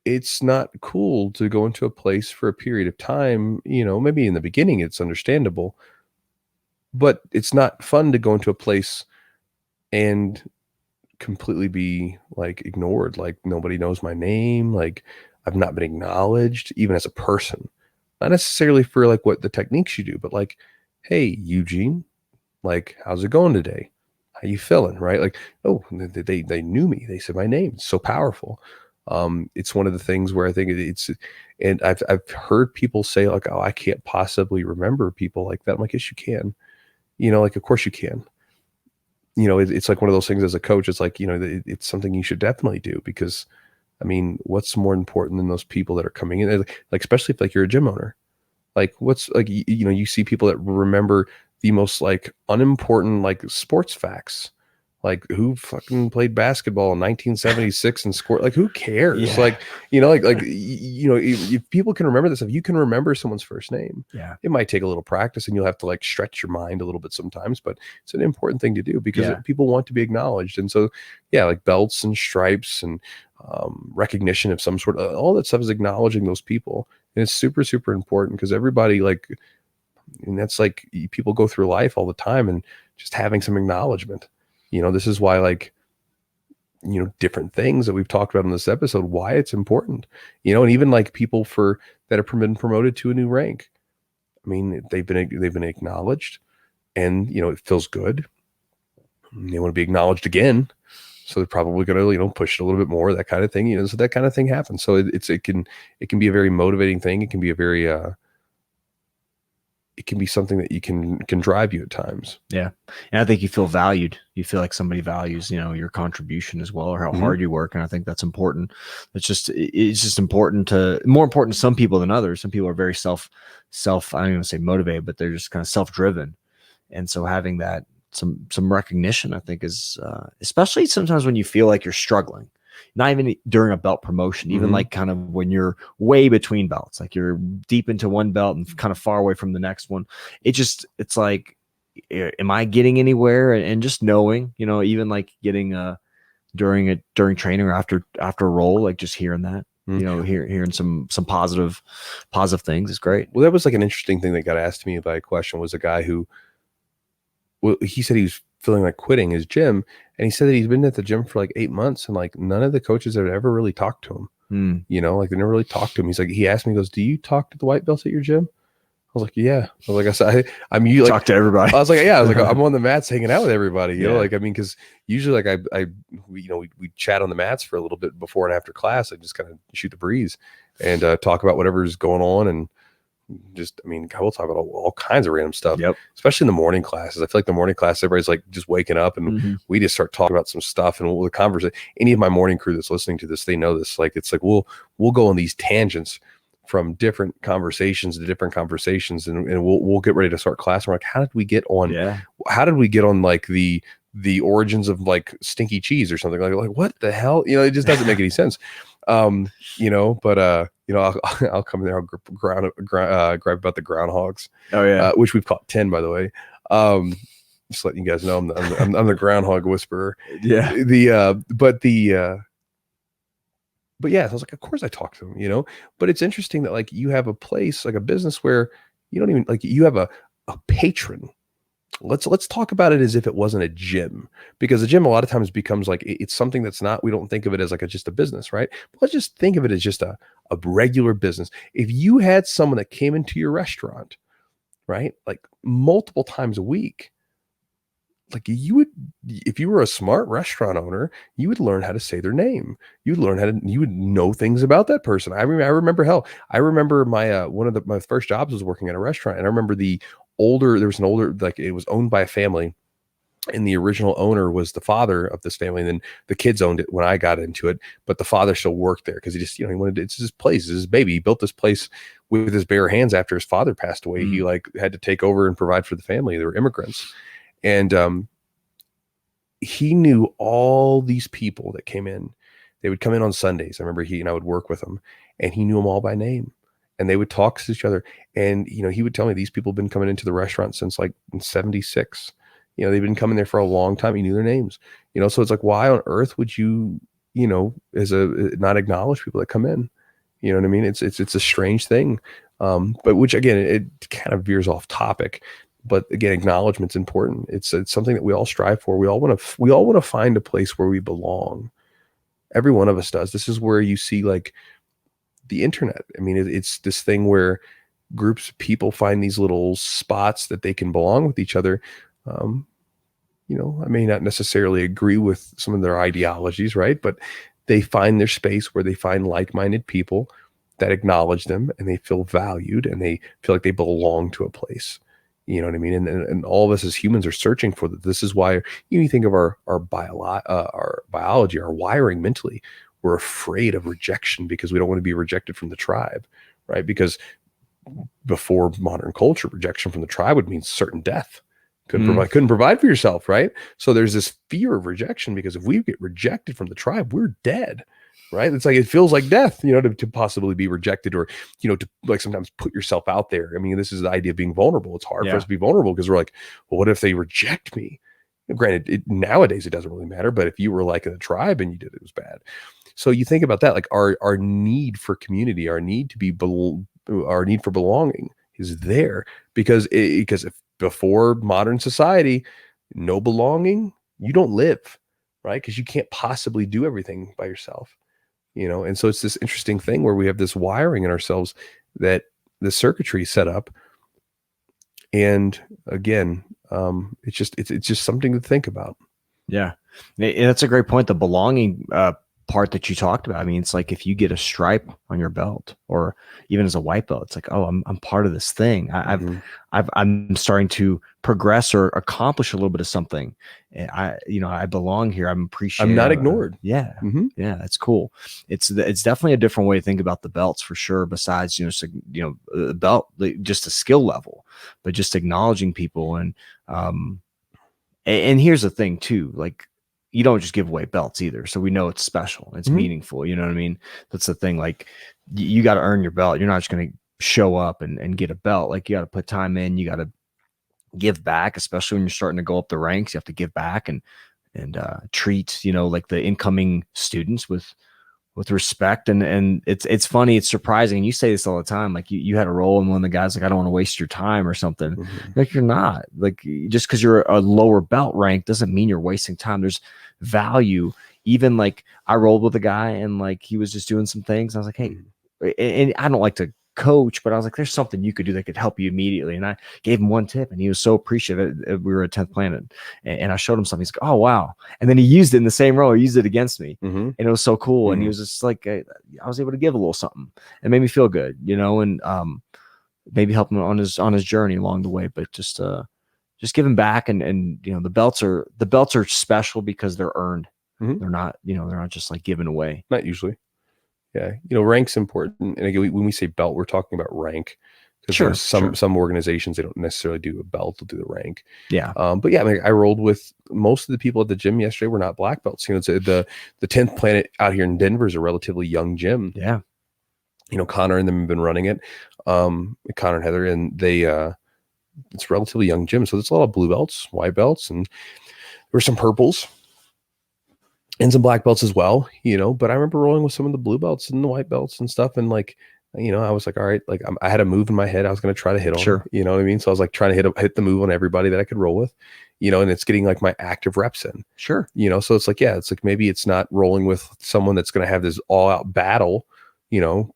it's not cool to go into a place for a period of time. Maybe in the beginning it's understandable, but it's not fun to go into a place and completely be like ignored. Like nobody knows my name. Like I've not been acknowledged, even as a person, not necessarily for like what the techniques you do, but like, hey, Eugene, like, how's it going today? How you feeling? Right? Like, oh, they knew me. They said my name. It's so powerful. It's one of the things where I think it's, and I've heard people say like, oh, I can't possibly remember people like that. I'm like, yes, you can. Like, of course you can. It's like one of those things as a coach. It's like, it's something you should definitely do, because I mean, what's more important than those people that are coming in? Like, especially if like you're a gym owner, like what's like, you see people that remember the most like unimportant, like sports facts, like who fucking played basketball in 1976 and scored, like who cares? Yeah. Like, if people can remember this, if you can remember someone's first name, it might take a little practice and you'll have to like stretch your mind a little bit sometimes, but it's an important thing to do because people want to be acknowledged. And so, like belts and stripes and recognition of some sort, all that stuff is acknowledging those people. And it's super, super important because everybody like, and that's like people go through life all the time and just having some acknowledgement. This is why like, different things that we've talked about in this episode, why it's important, and even like people that have been promoted to a new rank. I mean, they've been acknowledged and, it feels good. They want to be acknowledged again. So they're probably going to, push it a little bit more, that kind of thing, so that kind of thing happens. So it can be a very motivating thing. It can be a very, it can be something that you can drive you at times. Yeah. And I think you feel valued. You feel like somebody values, your contribution as well, or how hard you work. And I think that's important. It's just more important to some people than others. Some people are very I don't even say motivated, but they're just kind of self-driven. And so having that some recognition, I think, is especially sometimes when you feel like you're struggling, not even during a belt promotion, even like kind of when you're way between belts, like you're deep into one belt and kind of far away from the next one. It's like, am I getting anywhere? And just knowing, even like getting during training or after a roll, like just hearing that, hearing some positive things is great. Well, that was like an interesting thing that got asked me by a question. Was a guy who, well, he said he was feeling like quitting his gym, and he said that he's been at the gym for like 8 months, and like none of the coaches have ever really talked to him. Like they never really talked to him. He's like, he asked me, he goes, "Do you talk to the white belts at your gym?" I was like, "Yeah." I was like, I said, I'm you like talk to everybody. I was like, "Yeah." I was like, I'm on the mats hanging out with everybody. You know, like I mean, because usually like we chat on the mats for a little bit before and after class. I just kind of shoot the breeze and talk about whatever's going on, and just, I mean, we'll talk about all kinds of random stuff. Yep. Especially in the morning classes. I feel like the morning class, everybody's like just waking up, and we just start talking about some stuff, and the conversation. Any of my morning crew that's listening to this, they know this. Like it's like we'll go on these tangents from different conversations to different conversations, and we'll get ready to start class. And we're like, how did we get on? Yeah. How did we get on like the origins of like stinky cheese or something? Like what the hell? It just doesn't make any sense. But I'll come in there. I'll grab about the groundhogs. Oh yeah, which we've caught 10, by the way. Just letting you guys know, I'm the groundhog whisperer. Yeah. But yeah, so I was like, of course I talk to him. But it's interesting that like you have a place, like a business where you don't even like you have a patron. Let's talk about it as if it wasn't a gym, because a gym a lot of times becomes like it's something that's not. We don't think of it as like just a business, right? But let's just think of it as just a regular business. If you had someone that came into your restaurant, right, like multiple times a week, like you would, if you were a smart restaurant owner, you would learn how to say their name. You would know things about that person. I remember my one of my first jobs was working at a restaurant, and I remember there was an older, like it was owned by a family, and the original owner was the father of this family, and then the kids owned it when I got into it, but the father still worked there because he just, he wanted it's his place, it's his baby. He built this place with his bare hands after his father passed away. He like had to take over and provide for the family. They were immigrants. And he knew all these people that came in. They would come in on Sundays. I remember he and I would work with them, and he knew them all by name, and they would talk to each other. And, he would tell me these people have been coming into the restaurant since like in 76. They've been coming there for a long time. He knew their names, so it's like, why on earth would you, not acknowledge people that come in? You know what I mean? It's a strange thing. But which again, it kind of veers off topic. But again, acknowledgement's important. It's something that we all strive for. We all want to find a place where we belong. Every one of us does. This is where you see like the internet. I mean, it's this thing where groups of people find these little spots that they can belong with each other. I may not necessarily agree with some of their ideologies, right? But they find their space where they find like-minded people that acknowledge them, and they feel valued, and they feel like they belong to a place. You know what I mean? And all of us as humans are searching for that. This is why you think of our biology, our wiring mentally. We're afraid of rejection because we don't want to be rejected from the tribe, right? Because before modern culture, rejection from the tribe would mean certain death. Couldn't provide for yourself, right? So there's this fear of rejection, because if we get rejected from the tribe, we're dead. Right. It's like, it feels like death, to possibly be rejected, or, to like sometimes put yourself out there. I mean, this is the idea of being vulnerable. It's hard for us to be vulnerable because we're like, well, what if they reject me? Granted, nowadays it doesn't really matter, but if you were like in a tribe and you did it was bad. So you think about that, like our need for community, our need for belonging is there, because if before modern society, no belonging, you don't live, right? Because you can't possibly do everything by yourself. And so it's this interesting thing where we have this wiring in ourselves that the circuitry set up. And again, it's just something to think about. Yeah. And that's a great point. The belonging part that you talked about. I mean, it's like if you get a stripe on your belt, or even as a white belt, it's like, oh, I'm part of this thing. I'm starting to progress or accomplish a little bit of something. And I belong here. I'm appreciated. I'm not ignored. Yeah. Mhm. Yeah. That's cool. It's definitely a different way to think about the belts for sure. Besides, the belt, just a skill level, but just acknowledging people. And here's the thing too, like, you don't just give away belts either. So we know it's special. It's meaningful. You know what I mean? That's the thing. Like, you got to earn your belt. You're not just going to show up and get a belt. Like, you got to put time in. You got to give back, especially when you're starting to go up the ranks. You have to give back and treat, like the incoming students with respect. And it's funny, it's surprising. And you say this all the time. Like, you had a role, and one of the guys like, I don't want to waste your time or something. Like, you're not. Like, just because you're a lower belt rank doesn't mean you're wasting time. There's value. Even like, I rolled with a guy, and like, he was just doing some things. I was like, hey, and I don't like to coach, but I was like, there's something you could do that could help you immediately. And I gave him one tip, and he was so appreciative. We were at 10th Planet, and I showed him something. He's like, oh, wow. And then he used it in the same row. He used it against me. And it was so cool. And he was just like, I was able to give a little something. It made me feel good, and maybe help him on his journey along the way. But just giving back, and the belts are special because they're earned. They're not, they're not just like given away. Not usually. Yeah, rank's important. And again, when we say belt, we're talking about rank, because some organizations, they don't necessarily do a belt; they'll do the rank. Yeah. But yeah, I mean, I rolled with most of the people at the gym yesterday were not black belts. It's the 10th Planet out here in Denver is a relatively young gym. Yeah. Connor and them have been running it. Connor and Heather, and they it's a relatively young gym, so there's a lot of blue belts, white belts, and there were some purples. And some black belts as well, but I remember rolling with some of the blue belts and the white belts and stuff. And like, I was like, all right, like I had a move in my head. I was going to try to hit on, Sure. You know what I mean? So I was like trying to hit the move on everybody that I could roll with, and it's getting like my active reps in, Sure. So it's like, yeah, it's like, maybe it's not rolling with someone that's going to have this all out battle,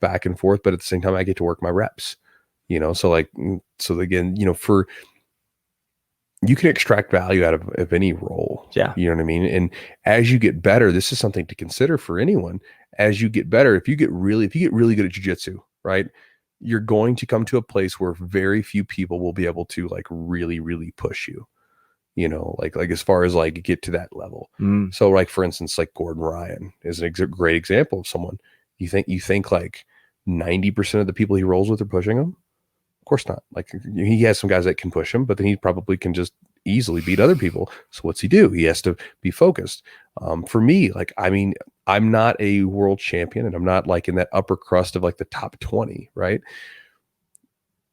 back and forth, but at the same time I get to work my reps, so like, so again, you can extract value out of any role. Yeah. You know what I mean? And as you get better, this is something to consider for anyone. As you get better, if you get really good at jiu-jitsu, right, you're going to come to a place where very few people will be able to like really, really push you, like as far as like get to that level. So like, for instance, like Gordon Ryan is a great example of someone. You think like 90% of the people he rolls with are pushing him? Of course not. Like, he has some guys that can push him, but then he probably can just easily beat other people. So what's he do? He has to be focused. For me, like, I mean, I'm not a world champion, and I'm not like in that upper crust of like the top 20, right?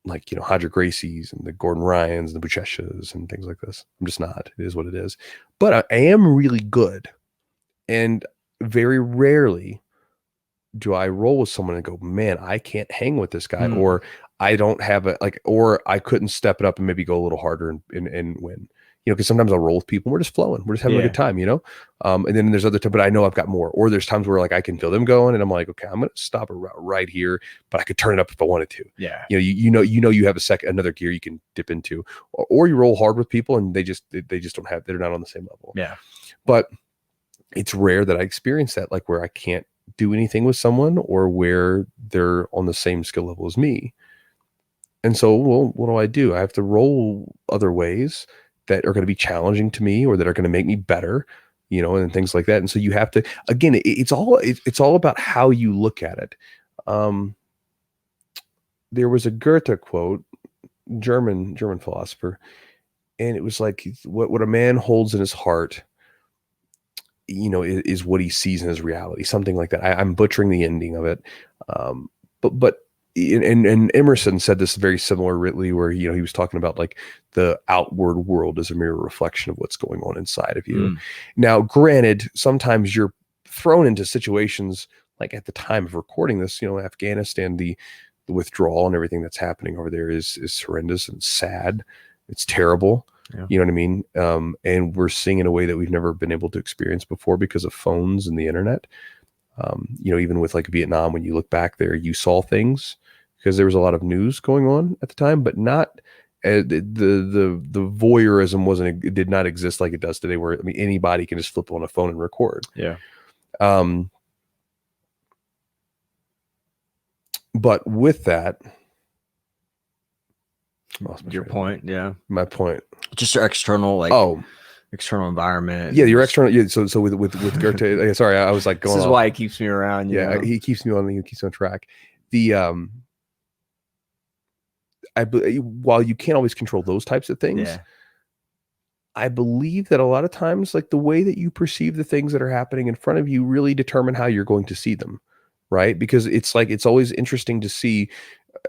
Like, Hodger Gracie's and the Gordon Ryans and the Buchechas and things like this. I'm just not. It is what it is. But I am really good. And very rarely do I roll with someone and go, man, I can't hang with this guy, or I don't have or I couldn't step it up and maybe go a little harder and win, because sometimes I'll roll with people and we're just flowing. We're just having a good time, and then there's other times, but I know I've got more, or there's times where like I can feel them going and I'm like, okay, I'm going to stop it right here, but I could turn it up if I wanted to. Yeah. You have another gear you can dip into, or you roll hard with people and they just don't have, they're not on the same level. Yeah. But it's rare that I experience that, like where I can't do anything with someone or where they're on the same skill level as me. And so, well, what do? I have to roll other ways that are going to be challenging to me or that are going to make me better, and things like that. And so you have to, again, it's all about how you look at it. There was a Goethe quote, German philosopher, and it was like, what a man holds in his heart, is what he sees in his reality, something like that. I'm butchering the ending of it. But and Emerson said this very similarly, where, he was talking about like the outward world is a mere reflection of what's going on inside of you. Now, granted, sometimes you're thrown into situations like at the time of recording this, Afghanistan, the withdrawal and everything that's happening over there is horrendous and sad. It's terrible. Yeah. You know what I mean? And we're seeing in a way that we've never been able to experience before because of phones and the internet. Even with like Vietnam, when you look back there, you saw things because there was a lot of news going on at the time, but not the voyeurism did not exist like it does today, where, I mean, anybody can just flip on a phone and record. Yeah. But with that, Your point, yeah. My point. Just your external, like external environment. Yeah, your external. Yeah, so with Goethe. Sorry, I was like going. This is why he keeps me around. You know? He keeps me on. He keeps me on track. The while you can't always control those types of things, I believe that a lot of times, like the way that you perceive the things that are happening in front of you really determine how you're going to see them, right? Because it's like, it's always interesting to see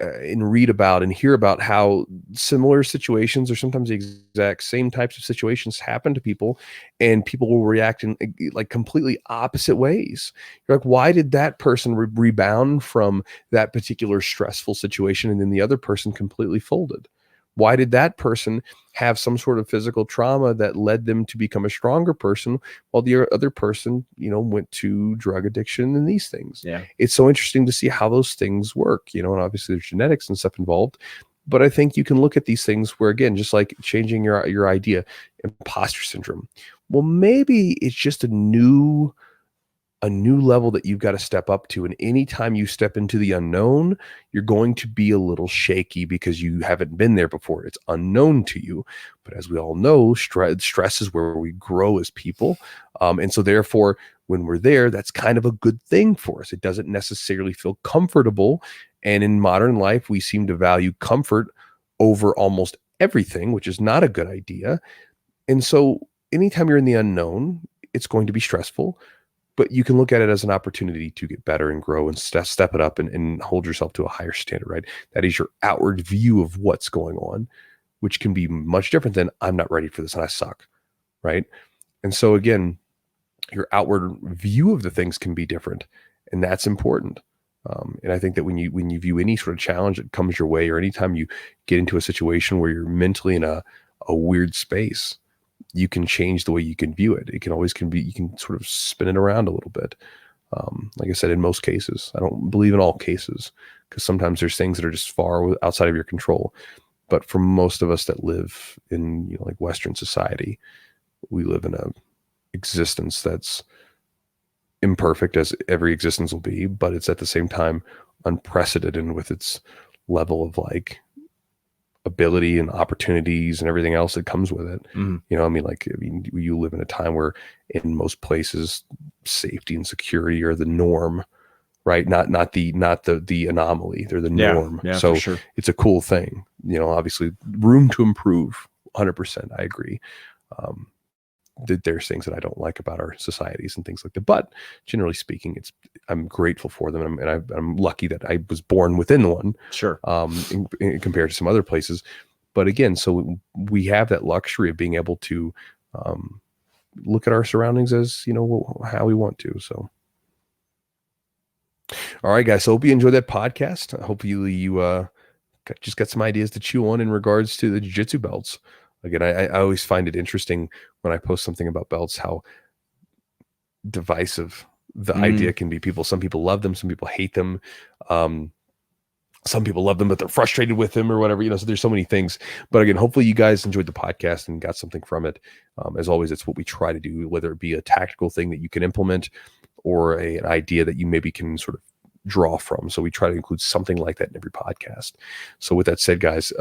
and read about and hear about how similar situations or sometimes the exact same types of situations happen to people, and people will react in like completely opposite ways. You're like, why did that person rebound from that particular stressful situation and then the other person completely folded? Why did that person have some sort of physical trauma that led them to become a stronger person, while the other person, you know, went to drug addiction and these things? Yeah. It's so interesting to see how those things work, you know, and obviously there's genetics and stuff involved. But I think you can look at these things where, again, just like changing your idea, imposter syndrome. Well, maybe it's just a new level that you've got to step up to. And anytime you step into the unknown, you're going to be a little shaky because you haven't been there before. It's unknown to you. But as we all know, stress is where we grow as people. And so therefore, when we're there, that's kind of a good thing for us. It doesn't necessarily feel comfortable. And in modern life, we seem to value comfort over almost everything, which is not a good idea. And so anytime you're in the unknown, it's going to be stressful. But you can look at it as an opportunity to get better and grow and step it up and hold yourself to a higher standard, right? That is your outward view of what's going on, which can be much different than I'm not ready for this and I suck, right? And so again, your outward view of the things can be different, and that's important. And I think that when you view any sort of challenge that comes your way, or anytime you get into a situation where you're mentally in a weird space, you can change the way you can view it. You can sort of spin it around a little bit. Like I said, in most cases, I don't believe in all cases, because sometimes there's things that are just far outside of your control. But for most of us that live in, you know, like Western society, we live in a existence that's imperfect, as every existence will be, but it's at the same time unprecedented with its level of like ability and opportunities and everything else that comes with it. You know, I mean, you live in a time where in most places safety and security are the norm, right? Not the anomaly. They're the norm. Yeah, so for sure. It's a cool thing, you know. Obviously room to improve, 100%. I agree. That there's things that I don't like about our societies and things like that, but generally speaking, I'm grateful for them, and I'm lucky that I was born within one. Sure. In compared to some other places, but again, so we have that luxury of being able to look at our surroundings as, you know, how we want to. So, all right, guys. So hope you enjoyed that podcast. Hopefully you just got some ideas to chew on in regards to the jiu-jitsu belts. Again, I always find it interesting when I post something about belts, how divisive the idea can be. Some people love them, some people hate them. Some people love them, but they're frustrated with them or whatever, you know. So there's so many things. But again, hopefully you guys enjoyed the podcast and got something from it. As always, it's what we try to do, whether it be a tactical thing that you can implement or an idea that you maybe can sort of draw from. So we try to include something like that in every podcast. So with that said, guys,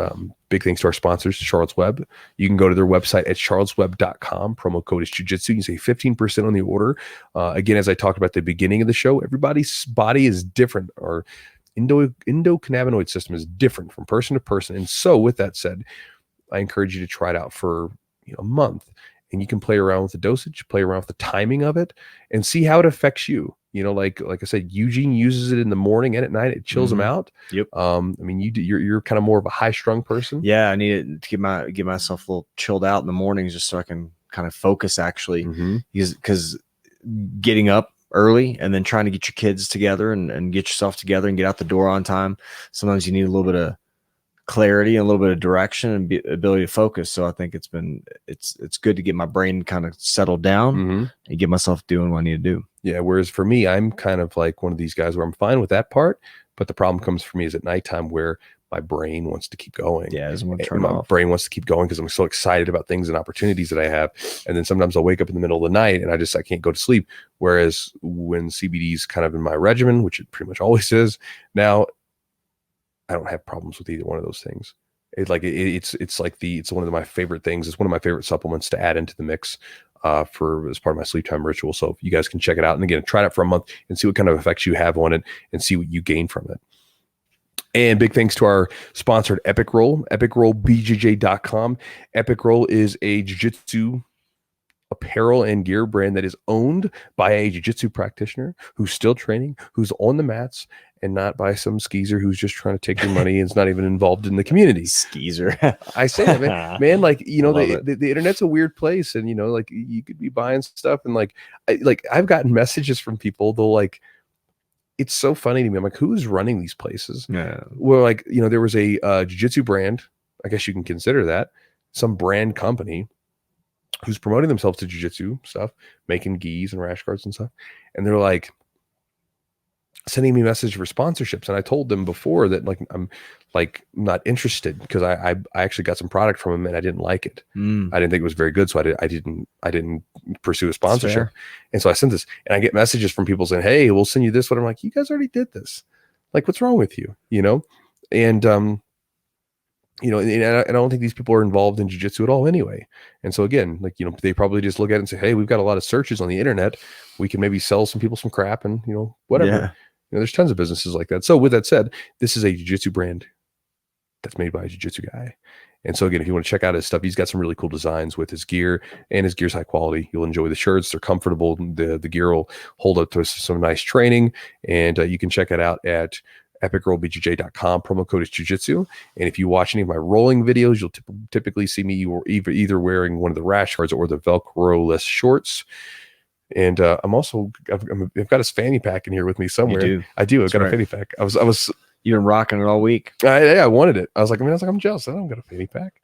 big thanks to our sponsors, Charlotte's Web. You can go to their website at charlottesweb.com. Promo code is Jiu-Jitsu. You save 15% on the order. Again, as I talked about at the beginning of the show, everybody's body is different. Our endocannabinoid system is different from person to person. And so with that said, I encourage you to try it out for, you know, a month, and you can play around with the dosage, play around with the timing of it, and see how it affects you. You know, like I said, Eugene uses it in the morning and at night. It chills him out. Yep. I mean, you're kind of more of a high strung person. Yeah, I need it to get myself a little chilled out in the mornings, just so I can kind of focus actually. Because getting up early and then trying to get your kids together and get yourself together and get out the door on time, sometimes you need a little bit of clarity and a little bit of direction and ability to focus. So I think it's good to get my brain kind of settled down and get myself doing what I need to do. Yeah. Whereas for me, I'm kind of like one of these guys where I'm fine with that part, but the problem comes for me is at nighttime, where my brain wants to keep going. Yeah, it doesn't want to turn off. My brain wants to keep going because I'm so excited about things and opportunities that I have. And then sometimes I'll wake up in the middle of the night and I can't go to sleep. Whereas when CBD is kind of in my regimen, which it pretty much always is now, I don't have problems with either one of those things. It's one of my favorite things. It's one of my favorite supplements to add into the mix for as part of my sleep time ritual. So you guys can check it out. And again, try it out for a month and see what kind of effects you have on it and see what you gain from it. And big thanks to our sponsored Epic Roll, epicrollbjj.com. Epic Roll is a jiu-jitsu apparel and gear brand that is owned by a jiu-jitsu practitioner who's still training, who's on the mats, and not by some skeezer who's just trying to take your money and is not even involved in the community. Skeezer. I say that, man. Like, you know, the internet's a weird place, and you know, like you could be buying stuff, and I've gotten messages from people. They'll like, it's so funny to me. I'm like, who's running these places? Yeah. Well, like, you know, there was a jiu-jitsu brand, I guess you can consider that, some brand company who's promoting themselves to jiu-jitsu stuff, making gis and rash guards and stuff. And they're like sending me message for sponsorships. And I told them before that like, I'm like not interested because I actually got some product from them and I didn't like it. I didn't think it was very good. So I didn't pursue a sponsorship. And so I sent this and I get messages from people saying, hey, we'll send you this one. I'm like, you guys already did this. Like, what's wrong with you? You know? And, you know, and I don't think these people are involved in jiu-jitsu at all anyway. And so again, like, you know, they probably just look at it and say, hey, we've got a lot of searches on the internet. We can maybe sell some people some crap and, you know, whatever. Yeah. You know, there's tons of businesses like that. So with that said, this is a jiu-jitsu brand that's made by a jiu-jitsu guy. And so again, if you want to check out his stuff, he's got some really cool designs with his gear, and his gear's high quality. You'll enjoy the shirts. They're comfortable. The gear will hold up to some nice training, and you can check it out at epicrollbjj.com. Promo code is jiu-jitsu. And if you watch any of my rolling videos, you'll typically see me either wearing one of the rash guards or the Velcro-less shorts. And I've got his fanny pack in here with me somewhere. You do. I do. I've got a fanny pack. You've been rocking it all week. I wanted it. I was like, I'm jealous. I don't got a fanny pack.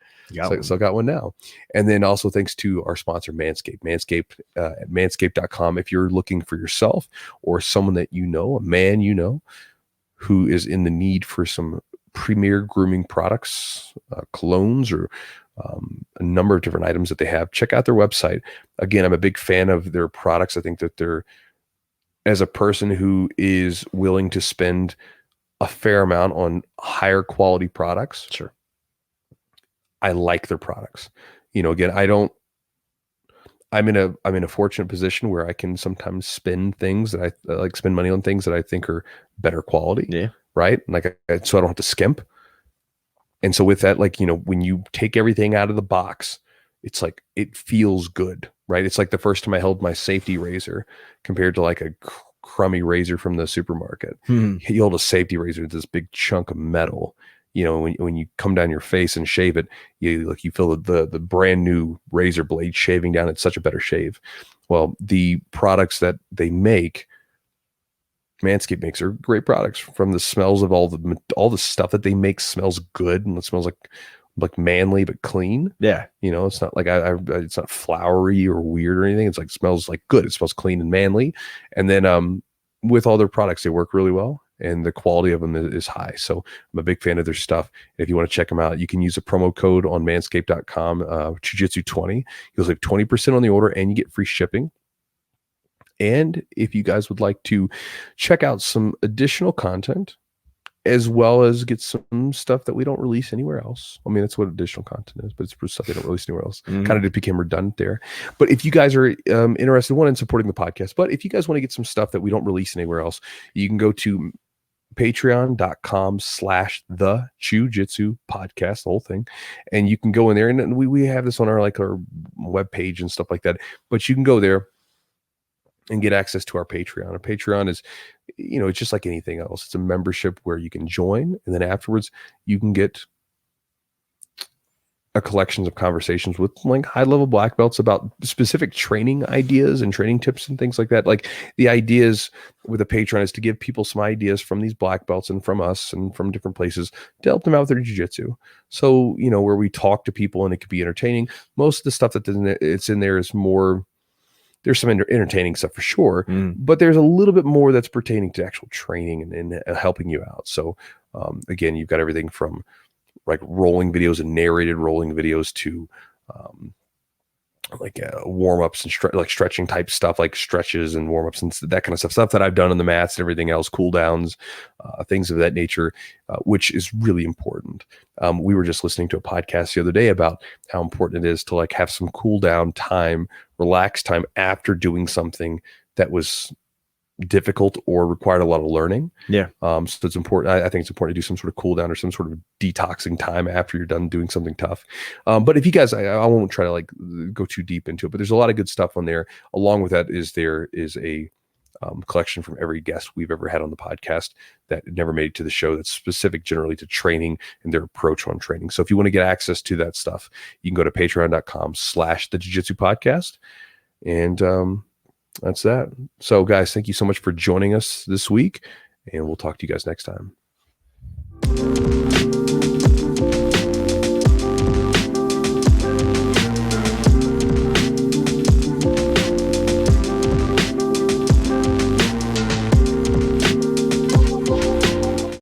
So I got one now. And then also thanks to our sponsor, Manscaped. Manscaped at manscaped.com. If you're looking for yourself or someone that you know, a man you know, who is in the need for some premier grooming products, colognes, or a number of different items that they have, check out their website. Again, I'm a big fan of their products. I think that they're, as a person who is willing to spend a fair amount on higher quality products, sure, I like their products. You know, again, I'm in a fortunate position where I can sometimes spend things that I like, spend money on things that I think are better quality. Yeah. Right. Like, so I don't have to skimp. And so with that, like, you know, when you take everything out of the box, it's like, it feels good, right? It's like the first time I held my safety razor compared to like a crummy razor from the supermarket. You hold a safety razor, this big chunk of metal. You know, when you come down your face and shave it, you feel the brand new razor blade shaving down. It's such a better shave. Well, the products that they make, Manscaped makes, are great products. From the smells of all the stuff that they make smells good, and it smells like manly but clean. Yeah, you know, it's not like it's not flowery or weird or anything. It's like, smells like good. It smells clean and manly. And then with all their products, they work really well, and the quality of them is high. So I'm a big fan of their stuff. If you want to check them out, you can use a promo code on manscaped.com, Jiu-Jitsu20. You'll save 20% on the order, and you get free shipping. And if you guys would like to check out some additional content, as well as get some stuff that we don't release anywhere else. I mean, that's what additional content is, but it's stuff they don't release anywhere else. Kind of just became redundant there. But if you guys are interested, one, in supporting the podcast, but if you guys want to get some stuff that we don't release anywhere else, you can go to patreon.com/the Jiu-Jitsu podcast, the whole thing. And you can go in there, and we have this on our web page and stuff like that, but you can go there and get access to our Patreon. A Patreon is, you know, it's just like anything else. It's a membership where you can join, and then afterwards you can get a collection of conversations with like high-level black belts about specific training ideas and training tips and things like that. Like, the ideas with a Patreon is to give people some ideas from these black belts and from us and from different places to help them out with their jiu-jitsu. So, you know, where we talk to people and it could be entertaining. Most of the stuff it's in there is more, there's some entertaining stuff for sure, but there's a little bit more that's pertaining to actual training and helping you out. So again, you've got everything from like rolling videos and narrated rolling videos to like warm-ups and like stretching type stuff, like stretches and warm-ups and that kind of stuff that I've done on the mats and everything else, cool downs, things of that nature, which is really important. We were just listening to a podcast the other day about how important it is to like have some cool down time, relax time after doing something that was difficult or required a lot of learning. Yeah. So it's important. I think it's important to do some sort of cool down or some sort of detoxing time after you're done doing something tough. But if you guys, I won't try to like go too deep into it, but there's a lot of good stuff on there. Along with that there is a collection from every guest we've ever had on the podcast that never made it to the show that's specific generally to training and their approach on training. So if you want to get access to that stuff, you can go to patreon.com/the Jiu-Jitsu podcast. And, that's that. So guys, thank you so much for joining us this week, and we'll talk to you guys next time.